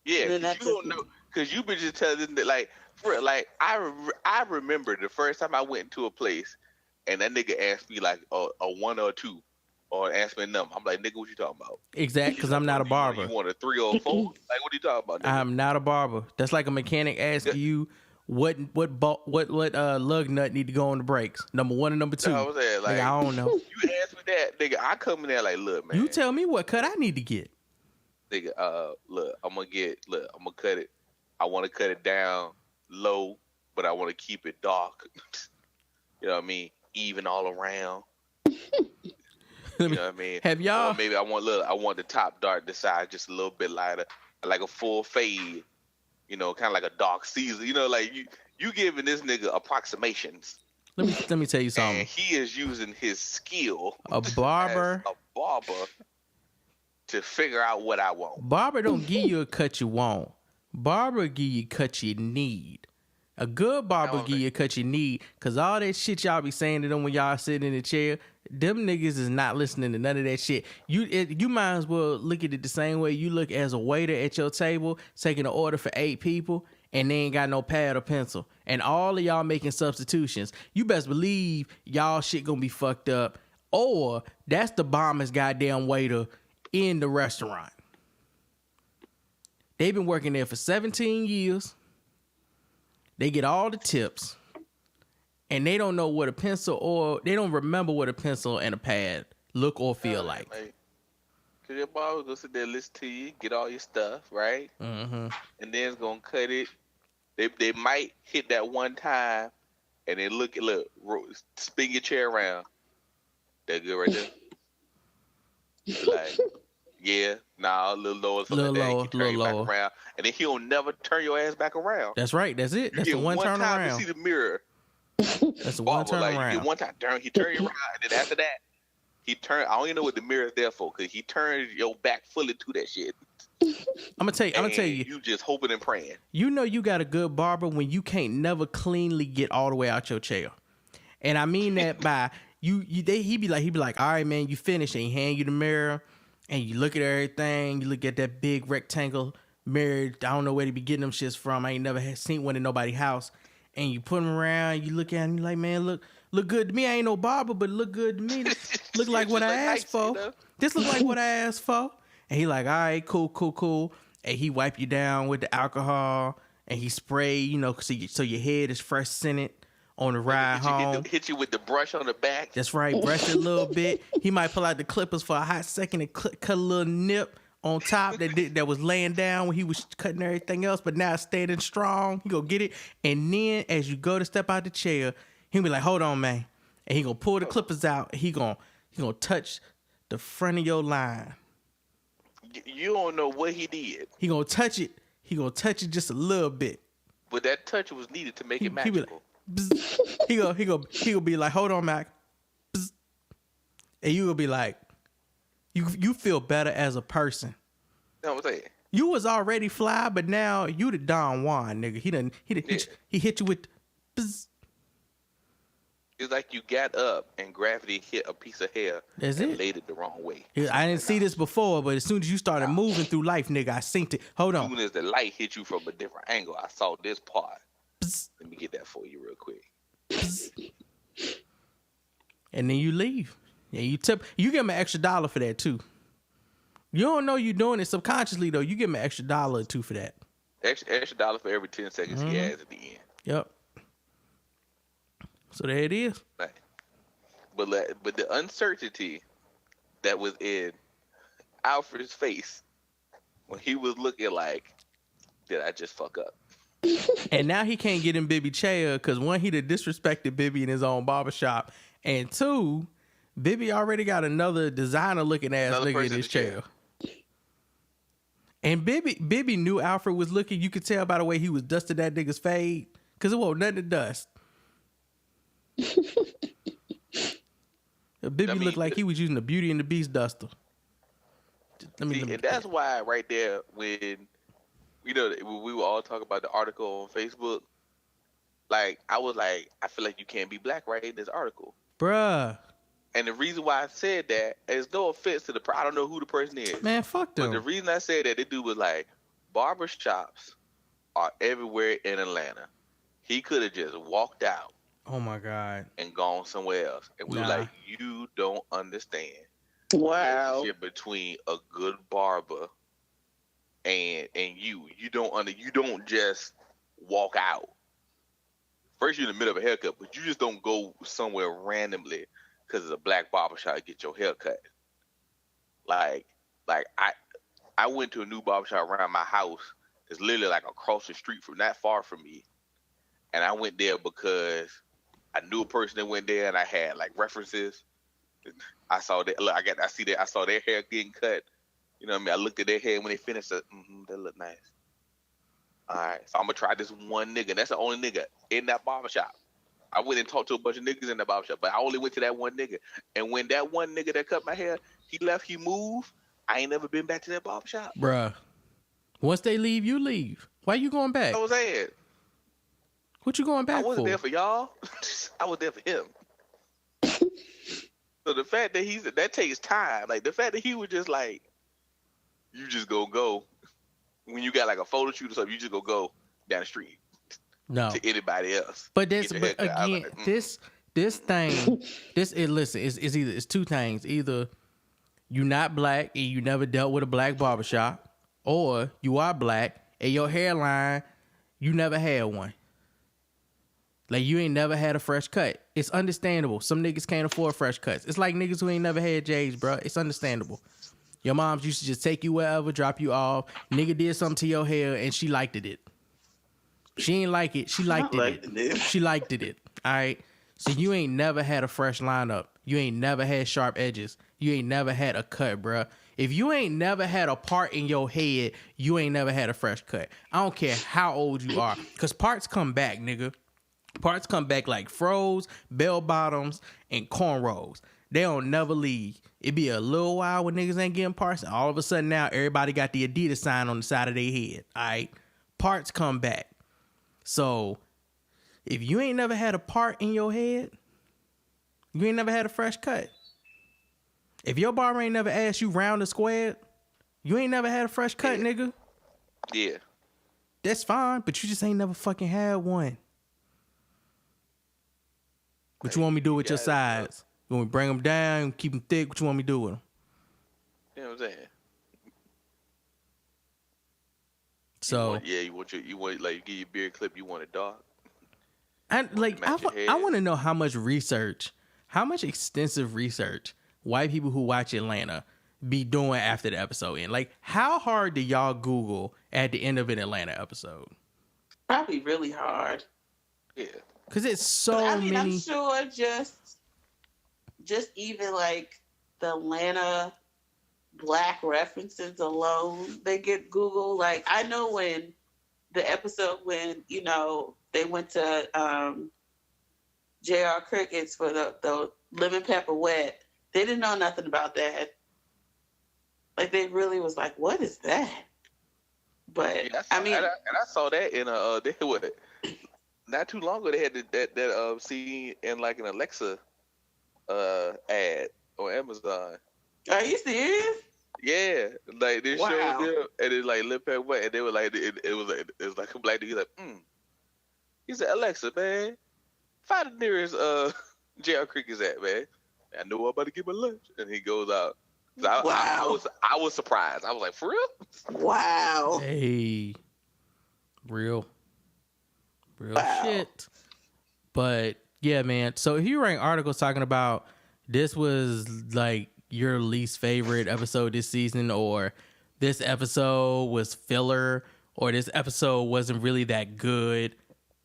Yeah, because you don't know. Because you been just telling them that, like, I remember the first time I went into a place and that nigga asked me, like, a 1 or a 2 or asked me a number. I'm like, nigga, what you talking about? Exactly, because I'm not a barber. You want a 3 or a 4? Like, what are you talking about, nigga? I'm not a barber. That's like a mechanic asking you what lug nut need to go on the brakes. Number 1 and number 2. I was there, like, nigga, I don't know. You asked me that, nigga. I come in there like, look, man. You tell me what cut I need to get. Nigga, look, I'm gonna cut it. I want to cut it down low, but I want to keep it dark. You know what I mean? Even all around. You know what I mean? Have y'all? Or maybe I want the top dark, the side just a little bit lighter, like a full fade. Kind of like a dark Caesar. Like you giving this nigga approximations. Let me tell you something. And he is using his skill. A barber. As a barber. To figure out what I want. Barber don't give you a cut you want. Barber give you a cut you need. A good barber give you a cut you need. Because all that shit y'all be saying to them when y'all sitting in the chair, them niggas is not listening to none of that shit. You might as well look at it the same way you look as a waiter at your table, taking an order for 8 people, and they ain't got no pad or pencil. And all of y'all making substitutions. You best believe y'all shit gonna be fucked up. Or that's the bombest goddamn waiter in the restaurant. They've been working there for 17 years. They get all the tips. And they don't know what a pencil they don't remember what a pencil and a pad look or feel like. Cause your barber gonna sit there, listen to you, get all your stuff, right? Mm-hmm. And then it's gonna cut it. They might hit that one time and then look, spin your chair around. That good right there? Like, yeah, a little lower, little lower, turn you back around, and then he'll never turn your ass back around. That's right. That's it. That's the one turn time around. To see the mirror. That's the one turn around. You get one time, he turn you around, and then after that, he turn. I don't even know what the mirror is there for, because he turns your back fully to that shit. I'm gonna tell you. You just hoping and praying. You know you got a good barber when you can't never cleanly get all the way out your chair, and I mean that by he be like, all right, man, you finished, and he hand you the mirror. And you look at everything. You look at that big rectangle mirror. I don't know where they be getting them shits from. I ain't never seen one in nobody's house. And you put them around. You look at them. You like, man, look good to me. I ain't no barber, but look good to me. Look like what I asked for. This look like what I asked for. And he like, all right, cool. And he wipe you down with the alcohol. And he spray, so your head is fresh scented on the ride home. Hit you with the brush on the back. That's right. Brush it a little bit. He might pull out the clippers for a hot second and cut a little nip on top that was laying down when he was cutting everything else, but now it's standing strong. He go get it. And then as you go to step out the chair, he'll be like, hold on, man. and he gonna pull the clippers out. And he gonna touch the front of your line. You don't know what he did. He gonna touch it. He gonna touch it just a little bit. But that touch was needed to make it magical. He gonna be like, hold on, Mac. Bzz. And you gonna be like, you feel better as a person. You know what I'm saying? You was already fly, but now you the Don Juan, nigga. He hit you with bzz. It's like you got up and gravity hit a piece of hair and laid it the wrong way. I didn't see this before, but as soon as you started moving through life, nigga, I synced it. Hold on. As soon as the light hit you from a different angle, I saw this part. Bzz. Let me get that for you real quick. Bzz. And then you leave. Yeah, you give him an extra $1 for that too. You don't know you're doing it subconsciously though. You give him an extra $1 or $2 for that. Extra $1 for every 10 seconds he has at the end. Yep. So there it is. Right. But the uncertainty that was in Alfred's face when he was looking like, did I just fuck up? And now he can't get in Bibby chair because one, he done disrespected Bibby in his own barbershop, and two, Bibby already got another designer looking ass nigga in his chair. And Bibby knew Alfred was looking. You could tell by the way he was dusting that nigga's fade because it wasn't nothing to dust. Bibby looked like he was using the Beauty and the Beast duster. And that's why right there when we were all talking about the article on Facebook, like I was like, I feel like you can't be black right in this article, bruh. And the reason why I said that is no offense to I don't know who the person is, man. Fuck them. But the reason I said that, the dude was like, barbershops are everywhere in Atlanta. He could have just walked out. Oh my God. And gone somewhere else. And we were like, you don't understand. Wow. The relationship between a good barber and you. You don't just walk out. First you're in the middle of a haircut, but you just don't go somewhere randomly because it's a black barbershop to get your hair cut. Like I went to a new barbershop around my house. It's literally like across the street from not far from me. And I went there because I knew a person that went there, and I had like references. I saw that. Look, I saw their hair getting cut. You know what I mean? I looked at their hair when they finished. That looked nice. All right, so I'm gonna try this one nigga. That's the only nigga in that barbershop. I went and talked to a bunch of niggas in that barbershop, but I only went to that one nigga. And when that one nigga that cut my hair, he left, he moved. I ain't never been back to that barbershop, bruh. Once they leave, you leave. Why you going back? I was saying. What you going back for? I wasn't there for y'all. I was there for him. So the fact that that takes time. Like the fact that he was just like, you just go. When you got like a photo shoot or something, you just go down the street. No. To anybody else. But again, this thing, listen, it's two things. Either you not black and you never dealt with a black barbershop, or you are black and your hairline, you never had one. Like, you ain't never had a fresh cut. It's understandable. Some niggas can't afford fresh cuts. It's like niggas who ain't never had J's, bro. It's understandable. Your moms used to just take you wherever, drop you off. Nigga did something to your hair, and she liked it. She ain't like it. She liked it. She liked it. All right? So you ain't never had a fresh lineup. You ain't never had sharp edges. You ain't never had a cut, bro. If you ain't never had a part in your head, you ain't never had a fresh cut. I don't care how old you are, because parts come back, nigga. Parts come back like froze, bell bottoms, and cornrows. They don't never leave. It be a little while when niggas ain't getting parts, and all of a sudden now everybody got the Adidas sign on the side of their head. All right? Parts come back. So if you ain't never had a part in your head, you ain't never had a fresh cut. If your barber ain't never asked you round or squared, you ain't never had a fresh cut, nigga. Yeah. That's fine, but you just ain't never fucking had one. What you want me to do with your sides? You want me to bring them down, keep them thick? What you want me to do with them? You know what I'm saying? So you want like you get your beard clip. You want it dark. I want to know how much extensive research white people who watch Atlanta be doing after the episode end. Like, how hard do y'all Google at the end of an Atlanta episode? Probably really hard. Yeah. Because it's so many. I'm sure just just even like the Atlanta black references alone, they get Google. Like I know when the episode when, you know, they went to J.R. Cricket's for the lemon pepper wet, they didn't know nothing about that. Like they really was like, what is that? But Yeah, I mean, and I saw that in they what, not too long ago they had that scene in like an Alexa ad on Amazon. are you serious? Yeah, like they Wow. showed them, and it's like lip and wet, and they were like, it was like a black dude. He's like, He said, Alexa, man, find the nearest J.R. Cricket's at, man. I know I'm about to get my lunch, and he goes out. So I was surprised. I was like, for real? Wow. Hey, real Wow. shit. But yeah, man. So if you write articles talking about this was like your least favorite episode this season, or this episode was filler, or this episode wasn't really that good,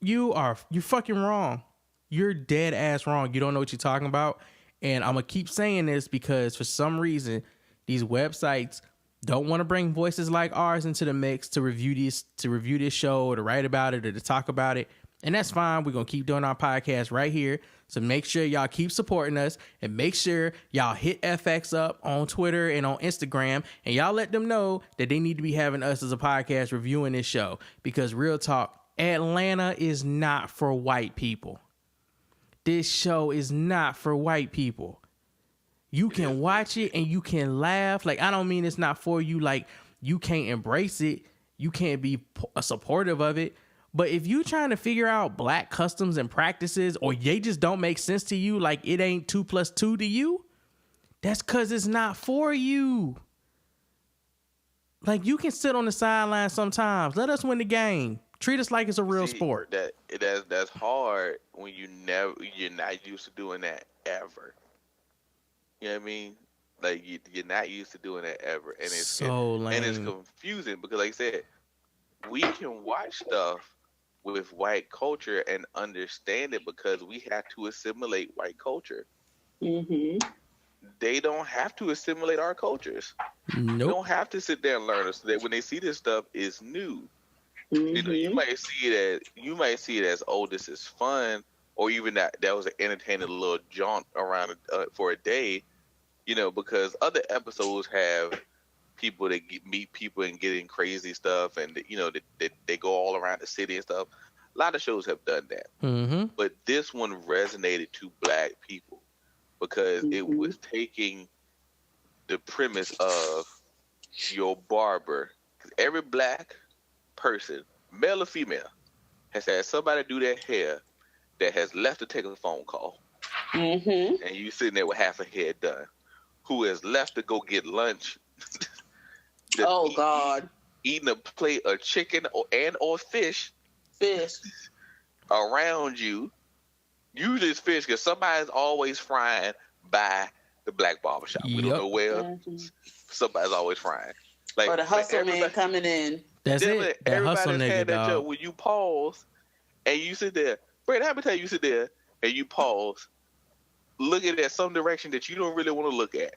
you're fucking wrong. You're dead ass wrong. You don't know what you're talking about. And I'm gonna keep saying this because for some reason these websites don't want to bring voices like ours into the mix to review this show, or to write about it, or to talk about it. And that's fine. We're gonna keep doing our podcast right here. So make sure y'all keep supporting us, and make sure y'all hit FX up on Twitter and on Instagram, and y'all let them know that they need to be having us as a podcast reviewing this show. Because real talk, Atlanta is not for white people. This show is not for white people. You can watch it and you can laugh. Like, I don't mean it's not for you. Like, you can't embrace it. You can't be supportive of it. But if you trying to figure out black customs and practices, or they just don't make sense to you, like it ain't 2 + 2 to you, that's because it's not for you. Like, you can sit on the sideline sometimes. Let us win the game. Treat us like it's a real sport. That's hard when you're not used to doing that ever. You know what I mean? Like you're not used to doing that ever, and it's so lame. And it's confusing because, like I said, we can watch stuff with white culture and understand it because we have to assimilate white culture. Mm-hmm. They don't have to assimilate our cultures. Nope. They don't have to sit there and learn it, so that when they see this stuff, it's new. Mm-hmm. You know, you might see it as, oh, this is fun, or even that was an entertaining little jaunt around for a day, you know, because other episodes have people that meet people and getting crazy stuff, and you know they go all around the city and stuff. A lot of shows have done that, but this one resonated to black people because it was taking the premise of your barber. 'Cause every black person, male or female, has had somebody do their hair that has left to take a phone call, and you sitting there with half a head done, who has left to go get lunch. God! Eating a plate of chicken or fish around you. Usually it's fish because somebody's always frying by the black barbershop. We don't know where. Somebody's always frying. Like, or the hustle man coming in. That's it. That hustle everybody's nigga, had that dog. joke when you pause and you sit there. Brad, how many times you sit there and you pause, looking at some direction that you don't really want to look at?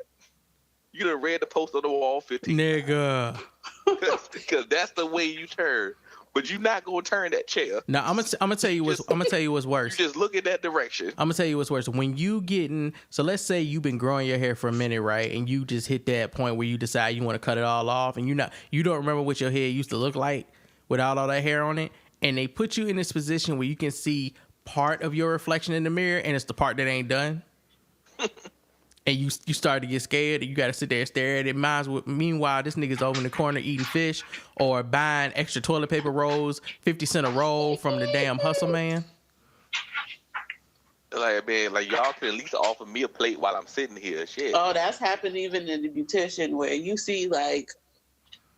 You done read the post on the wall 15 Nigga. because that's the way you turn. But you're not gonna turn that chair. Now I'm gonna tell you what's worse. You just look in that direction. I'm gonna tell you what's worse. When you getting, so let's say you've been growing your hair for a minute, right? And you just hit that point where you decide you want to cut it all off, and you don't remember what your hair used to look like without all that hair on it. And they put you in this position where you can see part of your reflection in the mirror, and it's the part that ain't done. And you start to get scared, and you got to sit there and stare at it. Meanwhile, this nigga's over in the corner eating fish or buying extra toilet paper rolls, 50 cents a roll from the damn hustle man. Like, man, like y'all can at least offer me a plate while I'm sitting here. Shit. Oh, that's happened even in the beautician where you see like,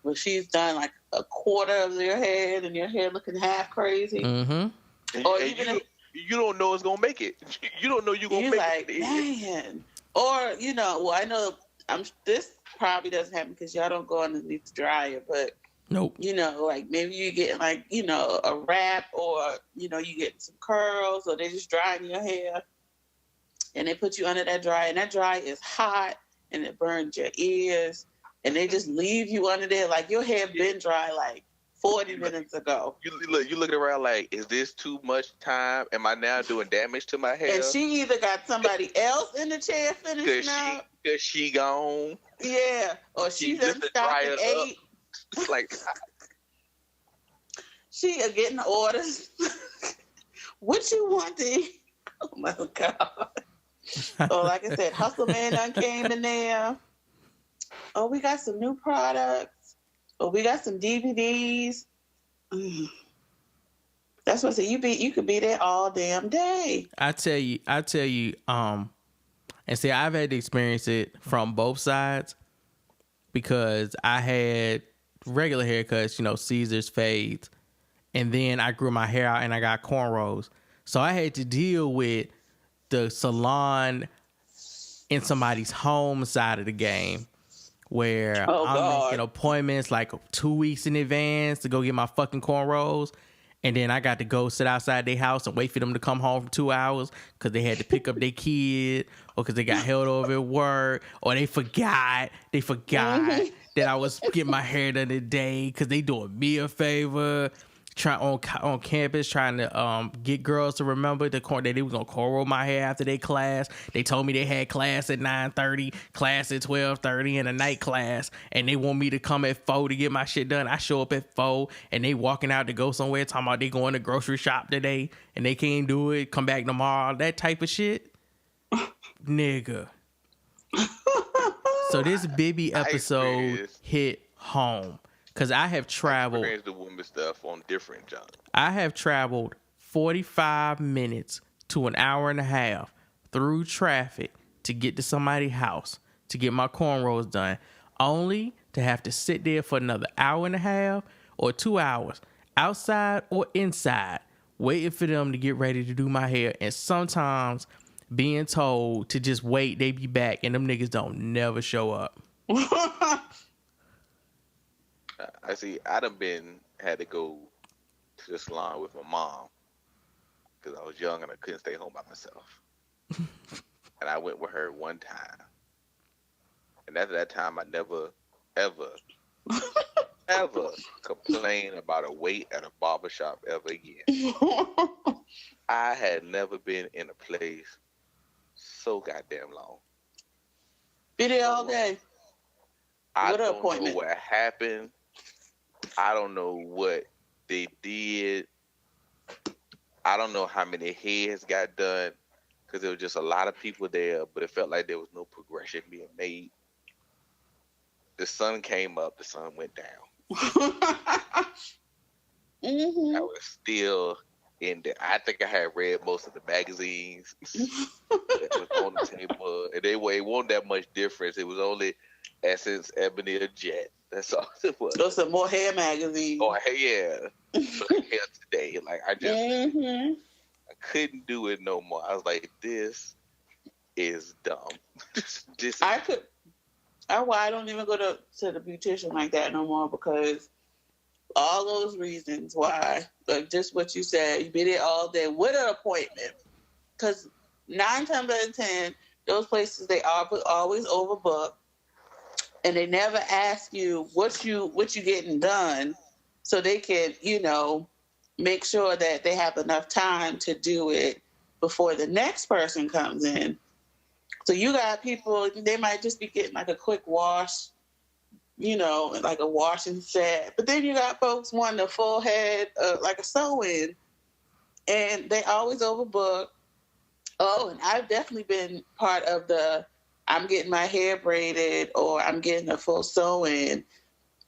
well, she's done like a quarter of your head and your hair looking half crazy. Mm-hmm. Or and even you don't know it's gonna make it. You don't know you're gonna make like, it. Man. Or, you know, well, I know this probably doesn't happen because y'all don't go underneath the dryer, but, nope. You know, like maybe you get like, you know, a wrap or, you know, you get some curls or they're just drying your hair. and they put you under that dryer, and that dryer is hot, and it burns your ears, and they just leave you under there like your hair been dry like 40 minutes ago. You looking around like, is this too much time? Am I now doing damage to my hair? And she either got somebody else in the chair finishing up. Because she gone. Yeah. Or she done stopped at 8. It's like... She are getting orders. What you want to eat? Oh, my God. Oh, like I said, Hustle Man done came in there. Oh, we got some new products. Oh, we got some DVDs. That's what I said. You could be there all damn day. I tell you, and see, I've had to experience it from both sides because I had regular haircuts, Caesar's fades, and then I grew my hair out and I got cornrows. So I had to deal with the salon in somebody's home side of the game, where I'm making appointments like 2 weeks in advance to go get my fucking cornrows. And then I got to go sit outside their house and wait for them to come home for 2 hours because they had to pick up their kid, or because they got held over at work, or they forgot that I was getting my hair done today because they doing me a favor. On campus, trying to get girls to remember that they was gonna cornrow my hair after their class. They told me they had class at 9:30, class at 12:30, and a night class, and they want me to come at 4 to get my shit done. I show up at 4, and they walking out to go somewhere, talking about they going to grocery shop today, and they can't do it. Come back tomorrow, that type of shit, nigga. So this Bibby episode hit home. Because I have traveled. I the woman stuff on different jobs. I have traveled 45 minutes to an hour and a half through traffic to get to somebody's house to get my cornrows done, only to have to sit there for another hour and a half or 2 hours, outside or inside, waiting for them to get ready to do my hair, and sometimes being told to just wait, they be back, and them niggas don't never show up. I see. I had to go to the salon with my mom because I was young and I couldn't stay home by myself. And I went with her one time. And after that time, I never, ever, ever complained about a wait at a barbershop ever again. I had never been in a place so goddamn long. Be there all day. I don't know what happened. I don't know what they did. I don't know how many heads got done because there was just a lot of people there, but it felt like there was no progression being made. The sun came up, the sun went down. I was still in there. I think I had read most of the magazines that was on the table. And it wasn't that much difference. It was only Essence, Ebony, or Jet. That's all it was. Those some more hair magazines. Oh, yeah. Hair today. Like, I just I couldn't do it no more. I was like, this is dumb. I don't even go to the beautician like that no more because all those reasons why, like just what you said, you be there all day with an appointment. Because 9 times out of 10, those places, they are always overbooked. And they never ask you what you getting done so they can, make sure that they have enough time to do it before the next person comes in. So you got people, they might just be getting like a quick wash, like a washing set. But then you got folks wanting a full head, like a sew-in, and they always overbook. Oh, and I've definitely been part of I'm getting my hair braided or I'm getting a full sew-in,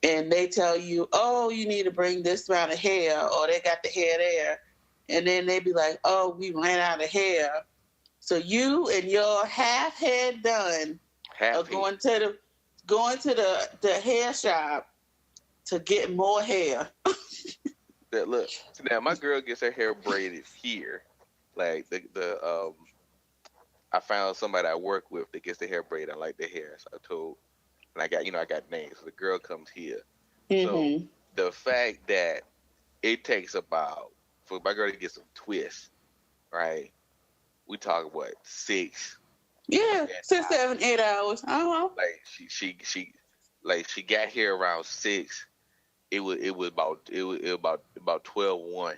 and they tell you, oh, you need to bring this amount of hair, or they got the hair there. And then they be like, oh, we ran out of hair. So you and your half head done are going to the hair shop to get more hair. Look, now my girl gets her hair braided here. Like I found somebody I work with that gets the hair braided. I like the hair, so I told, and I got names. So the girl comes here. So the fact that it takes for my girl to get some twists, right? we talk what 6. Yeah, 6, 7, 8 hours. Like she got here around 6. It was about 12:01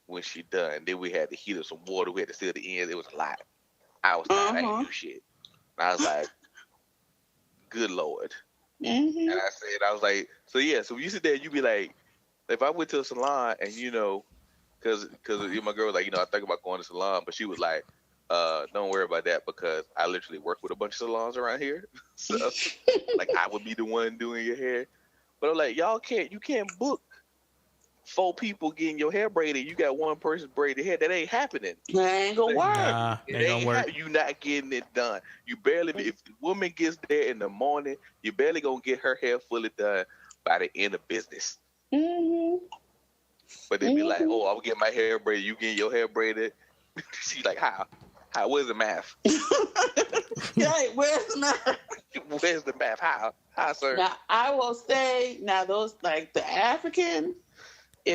when she done. Then we had to heat up some water. We had to seal the ends. It was a lot. I was tired. I ain't do shit. And I was like, good Lord. And I was like, so yeah. So you sit there, you be like, if I went to a salon and because my girl was like, I think about going to salon, but she was like, don't worry about that because I literally work with a bunch of salons around here. So like I would be the one doing your hair. But I'm like, you can't book 4 people getting your hair braided. You got one person braided hair. That ain't happening. That ain't gonna work. Nah, ain't gonna work. You not getting it done. You barely, if the woman gets there in the morning, you barely gonna get her hair fully done by the end of business. But they be like, oh, I'll get my hair braided. You getting your hair braided? She's like, how? Where's the math? Right, where's the math? Where's the math? How, sir? Now, I will say, those, like, the African,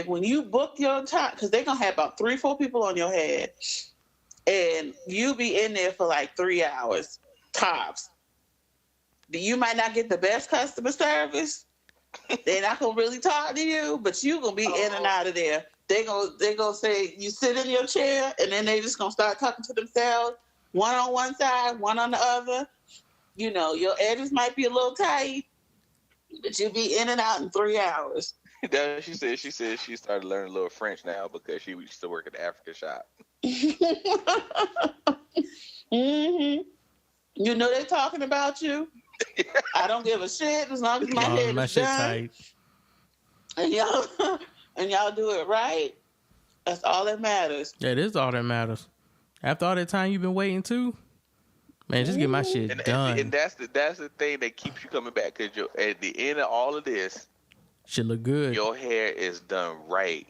when you book your time, because they're going to have about 3, 4 people on your head, and you be in there for, like, 3 hours, tops. You might not get the best customer service. They're not going to really talk to you, but you going to be in and out of there. They gonna say you sit in your chair, and then they just gonna start talking to themselves. One on one side, one on the other. Your edges might be a little tight, but you'll be in and out in 3 hours. She said she started learning a little French now because she used to work at the African shop. They're talking about you. I don't give a shit as long as my head is done. Tight. And y'all do it right. That's all that matters. That is all that matters. After all that time you've been waiting too, man, just get my shit done. And that's the thing that keeps you coming back because at the end of all of this, should look good. Your hair is done right.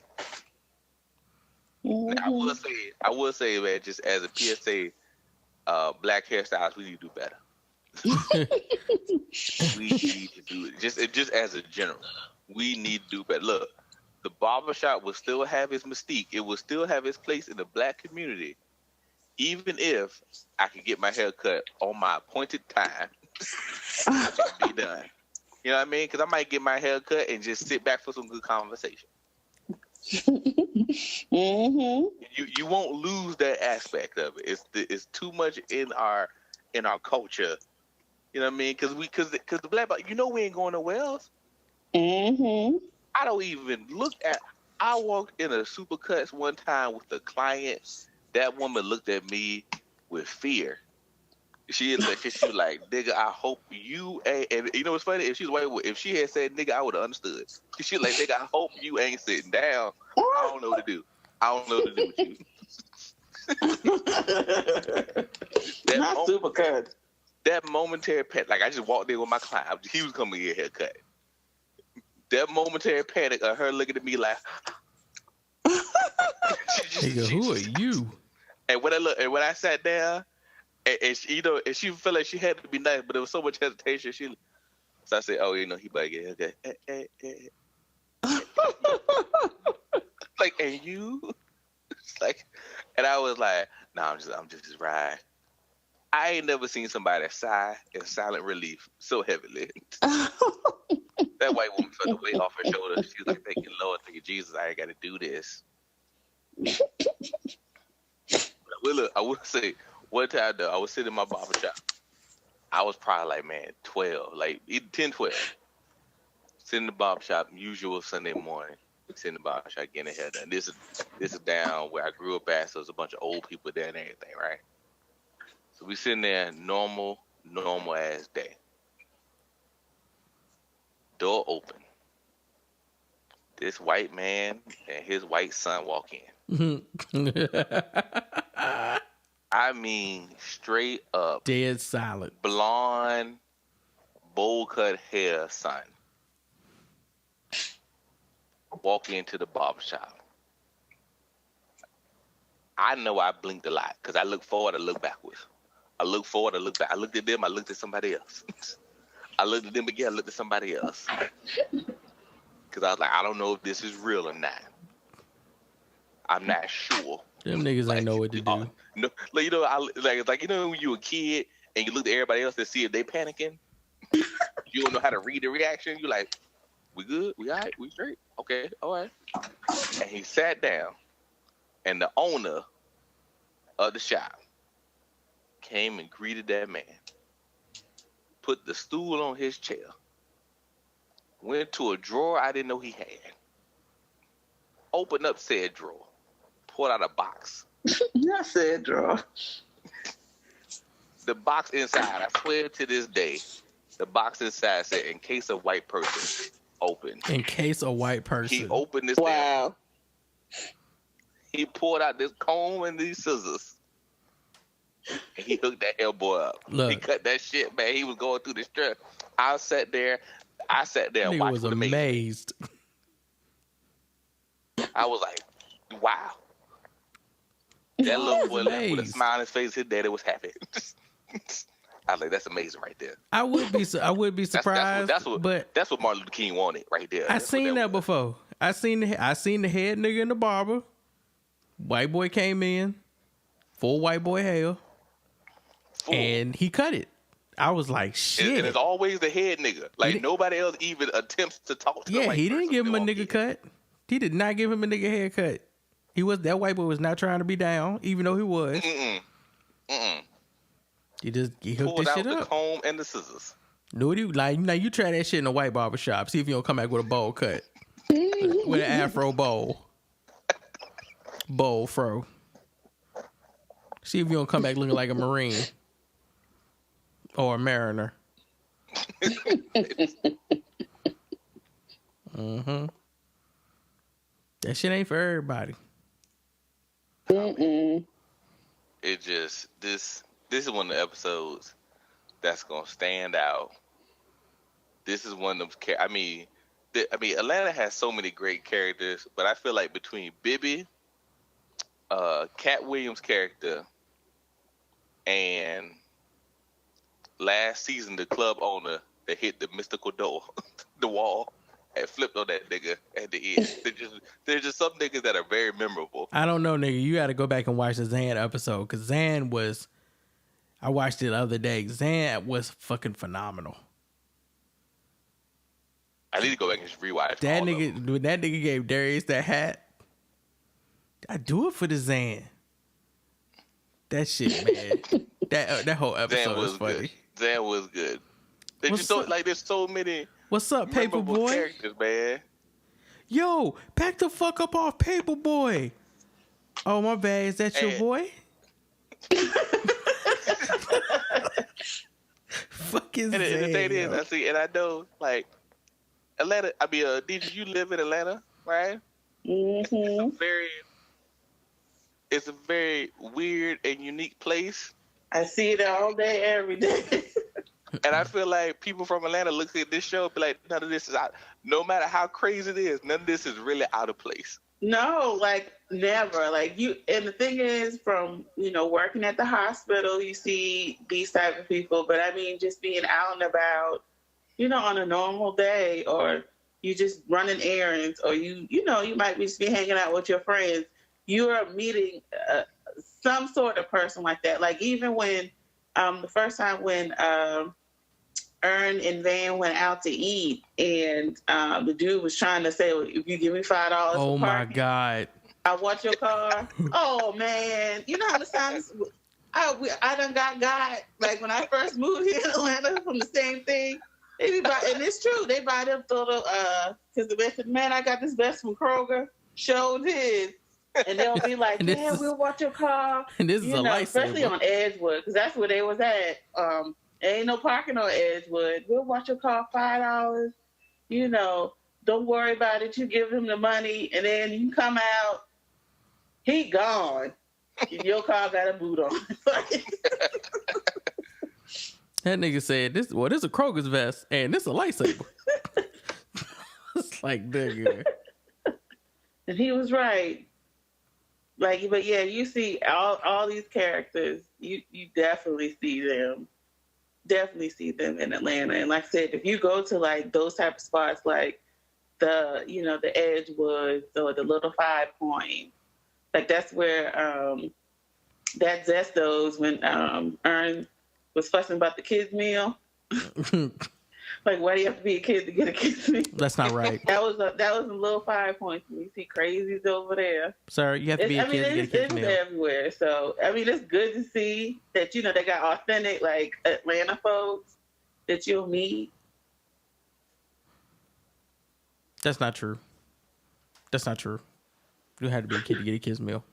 Now, I will say, man, just as a PSA, black hairstylists, we need to do better. We need to do it just as a general. We need to do better. Look. The barbershop will still have its mystique. It will still have its place in the black community, even if I can get my hair cut on my appointed time. It can be done. You know what I mean? Because I might get my hair cut and just sit back for some good conversation. You won't lose that aspect of it. It's too much in our culture. You know what I mean? Because the black, we ain't going nowhere else. I don't even look at. I walked in a Supercuts one time with a client. That woman looked at me with fear. She was like, "Nigga, I hope you ain't." And you know what's funny? If she was white, if she had said "nigga," I would have understood. She was like, "Nigga, I hope you ain't sitting down. I don't know what to do. I don't know what to do with you." Not Supercuts. That momentary pet, like I just walked in with my client. He was coming to get a haircut. That momentary panic of her looking at me like, nigga, who are you? And when I sat down, and she, and she felt like she had to be nice, but there was so much hesitation. So I said, "Oh, he better get okay." Like, and you, it's like, and I was like, "Nah, I'm just right." I ain't never seen somebody sigh in silent relief so heavily. That white woman felt the weight off her shoulders. She was like, "Thank you, Lord, thank you, Jesus. I ain't got to do this." Look, I would say one time though, I was sitting in my barbershop. I was probably like, 12, like 10, 12. Sitting in the barbershop, usual Sunday morning. Sitting in the barbershop, getting a hair done. This is down where I grew up at, so there's a bunch of old people there and everything, right? So we sitting there, normal ass day. Door open. This white man and his white son walk in. I mean, straight up. Dead silent. Blonde, bowl cut hair son. Walk into the barbershop. I know I blinked a lot because I look forward, I look backwards. I look forward, I look back. I looked at them, I looked at somebody else. I looked at them again, I looked at somebody else. Because I was like, I don't know if this is real or not. I'm not sure. Them niggas ain't know what to do. No, like, you know, like you know when you a kid and you look at everybody else to see if they panicking. You don't know how to read the reaction. You like, we good? We all right? We straight? Okay, all right. And he sat down, and the owner of the shop came and greeted that man, put the stool on his chair, went to a drawer I didn't know he had, opened up said drawer, pulled out a box. Not said drawer. The box inside, I swear to this day, the box inside said, in case a white person, open. In case a white person. He opened this Wow. He pulled out this comb and these scissors. And he hooked that boy up. Look. He cut that shit, man. He was going through the stress. I sat there and watched was amazed. I was like, wow. That little boy left with a smile on his face. His daddy was happy. I was like, that's amazing right there. I would be surprised. That's what Martin Luther King wanted right there. I seen that before. I seen the head nigga in the barber. White boy came in, full white boy hair, and he cut it. I was like, shit. And it's always the head nigga. Like nobody else even attempts to talk to the white he didn't person. give him a nigga cut. He did not give him a nigga haircut. That white boy was not trying to be down, even though he was. He hooked this shit out up. The comb and the scissors. Know what you try that shit in a white barbershop. See if you don't come back with a bowl cut. With an afro bowl. Bowl fro. See if you don't come back looking like a Marine. Or a Mariner. Mm-hmm. That shit ain't for everybody. Mm-mm. It just this is one of the episodes that's gonna stand out. This is one of them. I mean, Atlanta has so many great characters, but I feel like between Bibby, Cat Williams' character, and last season the club owner that hit the mystical door, the wall, and flipped on that nigga at the end. There's just some niggas that are very memorable. I don't know, nigga. You got to go back and watch the Zan episode because Zan was. I watched it the other day. Zan was fucking phenomenal. I need to go back and just rewatch that nigga. When that nigga gave Darius that hat, I do it for the Zan. That shit, man. that whole episode was funny. Good. Zan was good. There's so many. What's up, Paperboy? Characters, man. Yo, back the fuck up off Paperboy. Oh, my bad. Is that your boy? Fucking Zan. And the thing is, and I know, like, Atlanta. I mean, DJ, you live in Atlanta, right? Mm-hmm. It's a very weird and unique place. I see it all day, every day. And I feel like people from Atlanta look at this show and be like, none of this is out. No matter how crazy it is, none of this is really out of place. No, like never. Like you, and the thing is, from working at the hospital, you see these type of people. But I mean, just being out and about, on a normal day, or you just running errands, or you might just be hanging out with your friends. You are meeting some sort of person like that. Like even when the first time when Ern and Van went out to eat, and the dude was trying to say, well, if you give me $5 oh for my parking, God, I'll watch your car. Oh man, you know how the times I done got like when I first moved here in Atlanta from the same thing. And it's true, they buy them little because the best man, I got this vest from Kroger, showed his. And they'll be like, yeah, we'll watch your car. And this is a lifesaver. Especially on Edgewood, because that's where they was at. Ain't no parking on Edgewood. We'll watch your car, $5. Don't worry about it. You give him the money, and then you come out, he gone. Your car got a boot on. That nigga said, this is a Kroger's vest, and this is a lifesaver. It's like, nigga. And he was right. Like, but yeah, you see all these characters. You definitely see them. Definitely see them in Atlanta. And like I said, if you go to like those type of spots, like the Edgewoods or the Little 5 Point, Like that's where that Zesto's when Ern was fussing about the kids' meal. Like, why do you have to be a kid to get a kid's meal? That's not right. That was a little 5 points. You see crazies over there. Sir, you have to be a kid to get a kid's meal. It's everywhere. So, I mean, it's good to see that, they got authentic, like, Atlanta folks that you'll meet. That's not true. That's not true. You had to be a kid to get a kid's meal.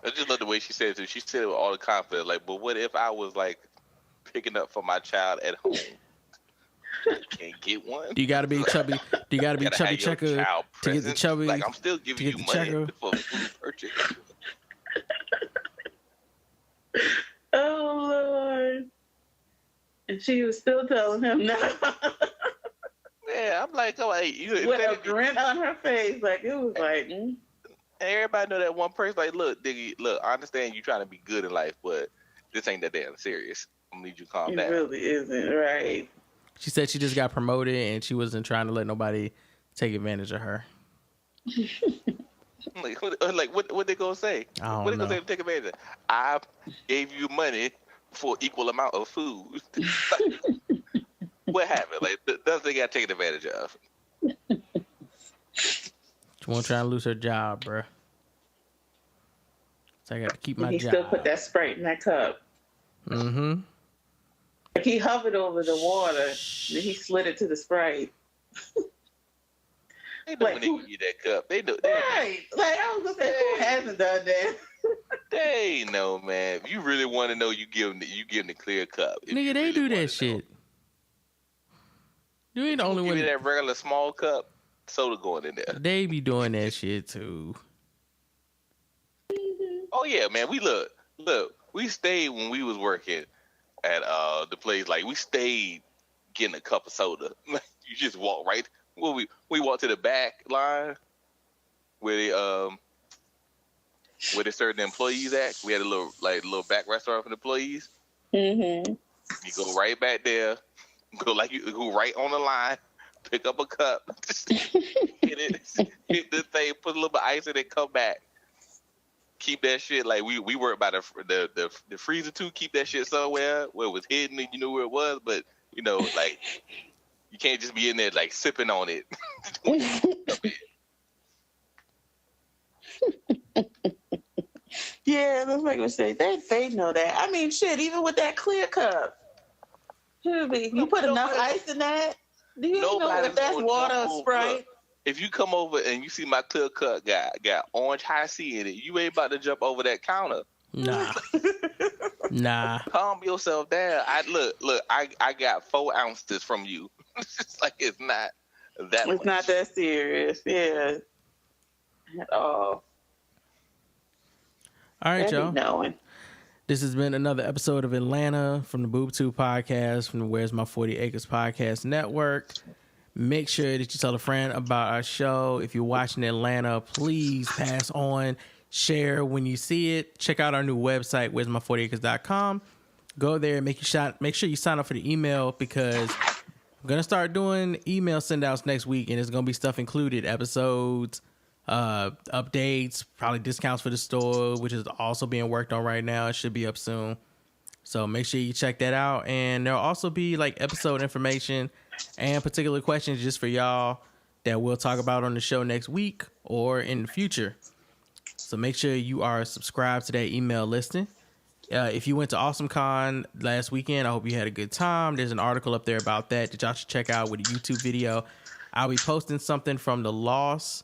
I just love the way she said it too. She said it with all the confidence. Like, but what if I was like picking up for my child at home? Can't get one. Do you gotta be chubby? Do you gotta be chubby checker to get the chubby? Like, I'm still giving you money for food purchase. Oh Lord! And she was still telling him no. Yeah, I'm like, oh, hey, with a grin on her face, like it was like. Everybody know that one person. Like, look, Diggy, look, I understand you trying to be good in life, but this ain't that damn serious. I need you to calm down. It really isn't, right? She said she just got promoted and she wasn't trying to let nobody take advantage of her. what they gonna say? What they gonna say to take advantage of? I gave you money for equal amount of food. What happened? Like, that's they got taken advantage of. She won't try to lose her job, bruh. So I got to keep my job. He still put that Sprite in that cup. Mm-hmm. Like he hovered over the water, then he slid it to the Sprite. They know when they give you that cup. They know. Right. Like, I was going to say, who hasn't done that? They know, man. If you really want to know, you give them the clear cup. Nigga, they do that shit. You ain't the only one. Give me that regular small cup. Soda going in there. They be doing that shit too. Oh yeah, man. We look. We stayed when we was working at the place. Like we stayed getting a cup of soda. You just walk right. Well, we walked to the back line where they served the employees at. We had a little back restaurant for the employees. Mm-hmm. You go right back there. Go right on the line. Pick up a cup, hit the thing, put a little bit of ice in it, come back. Keep that shit like we work by the freezer too. Keep that shit somewhere where it was hidden and you knew where it was. But like you can't just be in there like sipping on it. Yeah, that's like I said. They know that. I mean, shit. Even with that clear cup, you put enough ice in that. Do you know if that's water or Sprite? Look, if you come over and you see my clear cup got orange high C in it, you ain't about to jump over that counter. Nah. Calm yourself down. I got 4 ounces from you. It's like it's not that. It's not that serious. Yeah. At all. All right, y'all. This has been another episode of Atlanta from the Boob 2 podcast from the Where's My 40 Acres podcast network. Make sure that you tell a friend about our show. If you're watching Atlanta, please pass on, share when you see it. Check out our new website, where's my 40acres.com. Go there, make sure you sign up for the email because I'm going to start doing email send outs next week and there's going to be stuff included, episodes, updates, probably discounts for the store, which is also being worked on right now. It should be up soon. So make sure you check that out. And there'll also be like episode information and particular questions just for y'all that we'll talk about on the show next week or in the future. So make sure you are subscribed to that email listing. If you went to AwesomeCon last weekend, I hope you had a good time. There's an article up there about that y'all should check out with a YouTube video. I'll be posting something from the Lost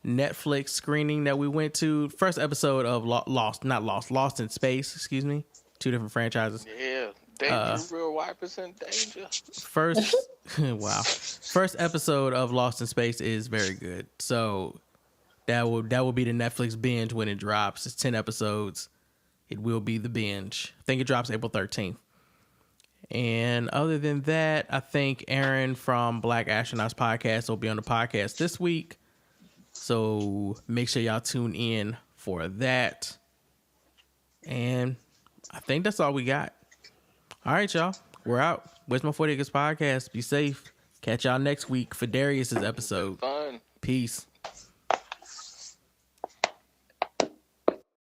Netflix screening that we went to. First episode of Lost in Space, excuse me. 2 different franchises. Yeah, Danger, Real Wipers in Danger. First episode of Lost in Space is very good. So that will be the Netflix binge when it drops. It's 10 episodes. It will be the binge. I think it drops April 13th. And other than that, I think Aaron from Black Astronauts Podcast will be on the podcast this week. So make sure y'all tune in for that. And I think that's all we got. All right, y'all. We're out. Where's My 40 Acres Podcast? Be safe. Catch y'all next week for Darius's episode. Fun. Peace.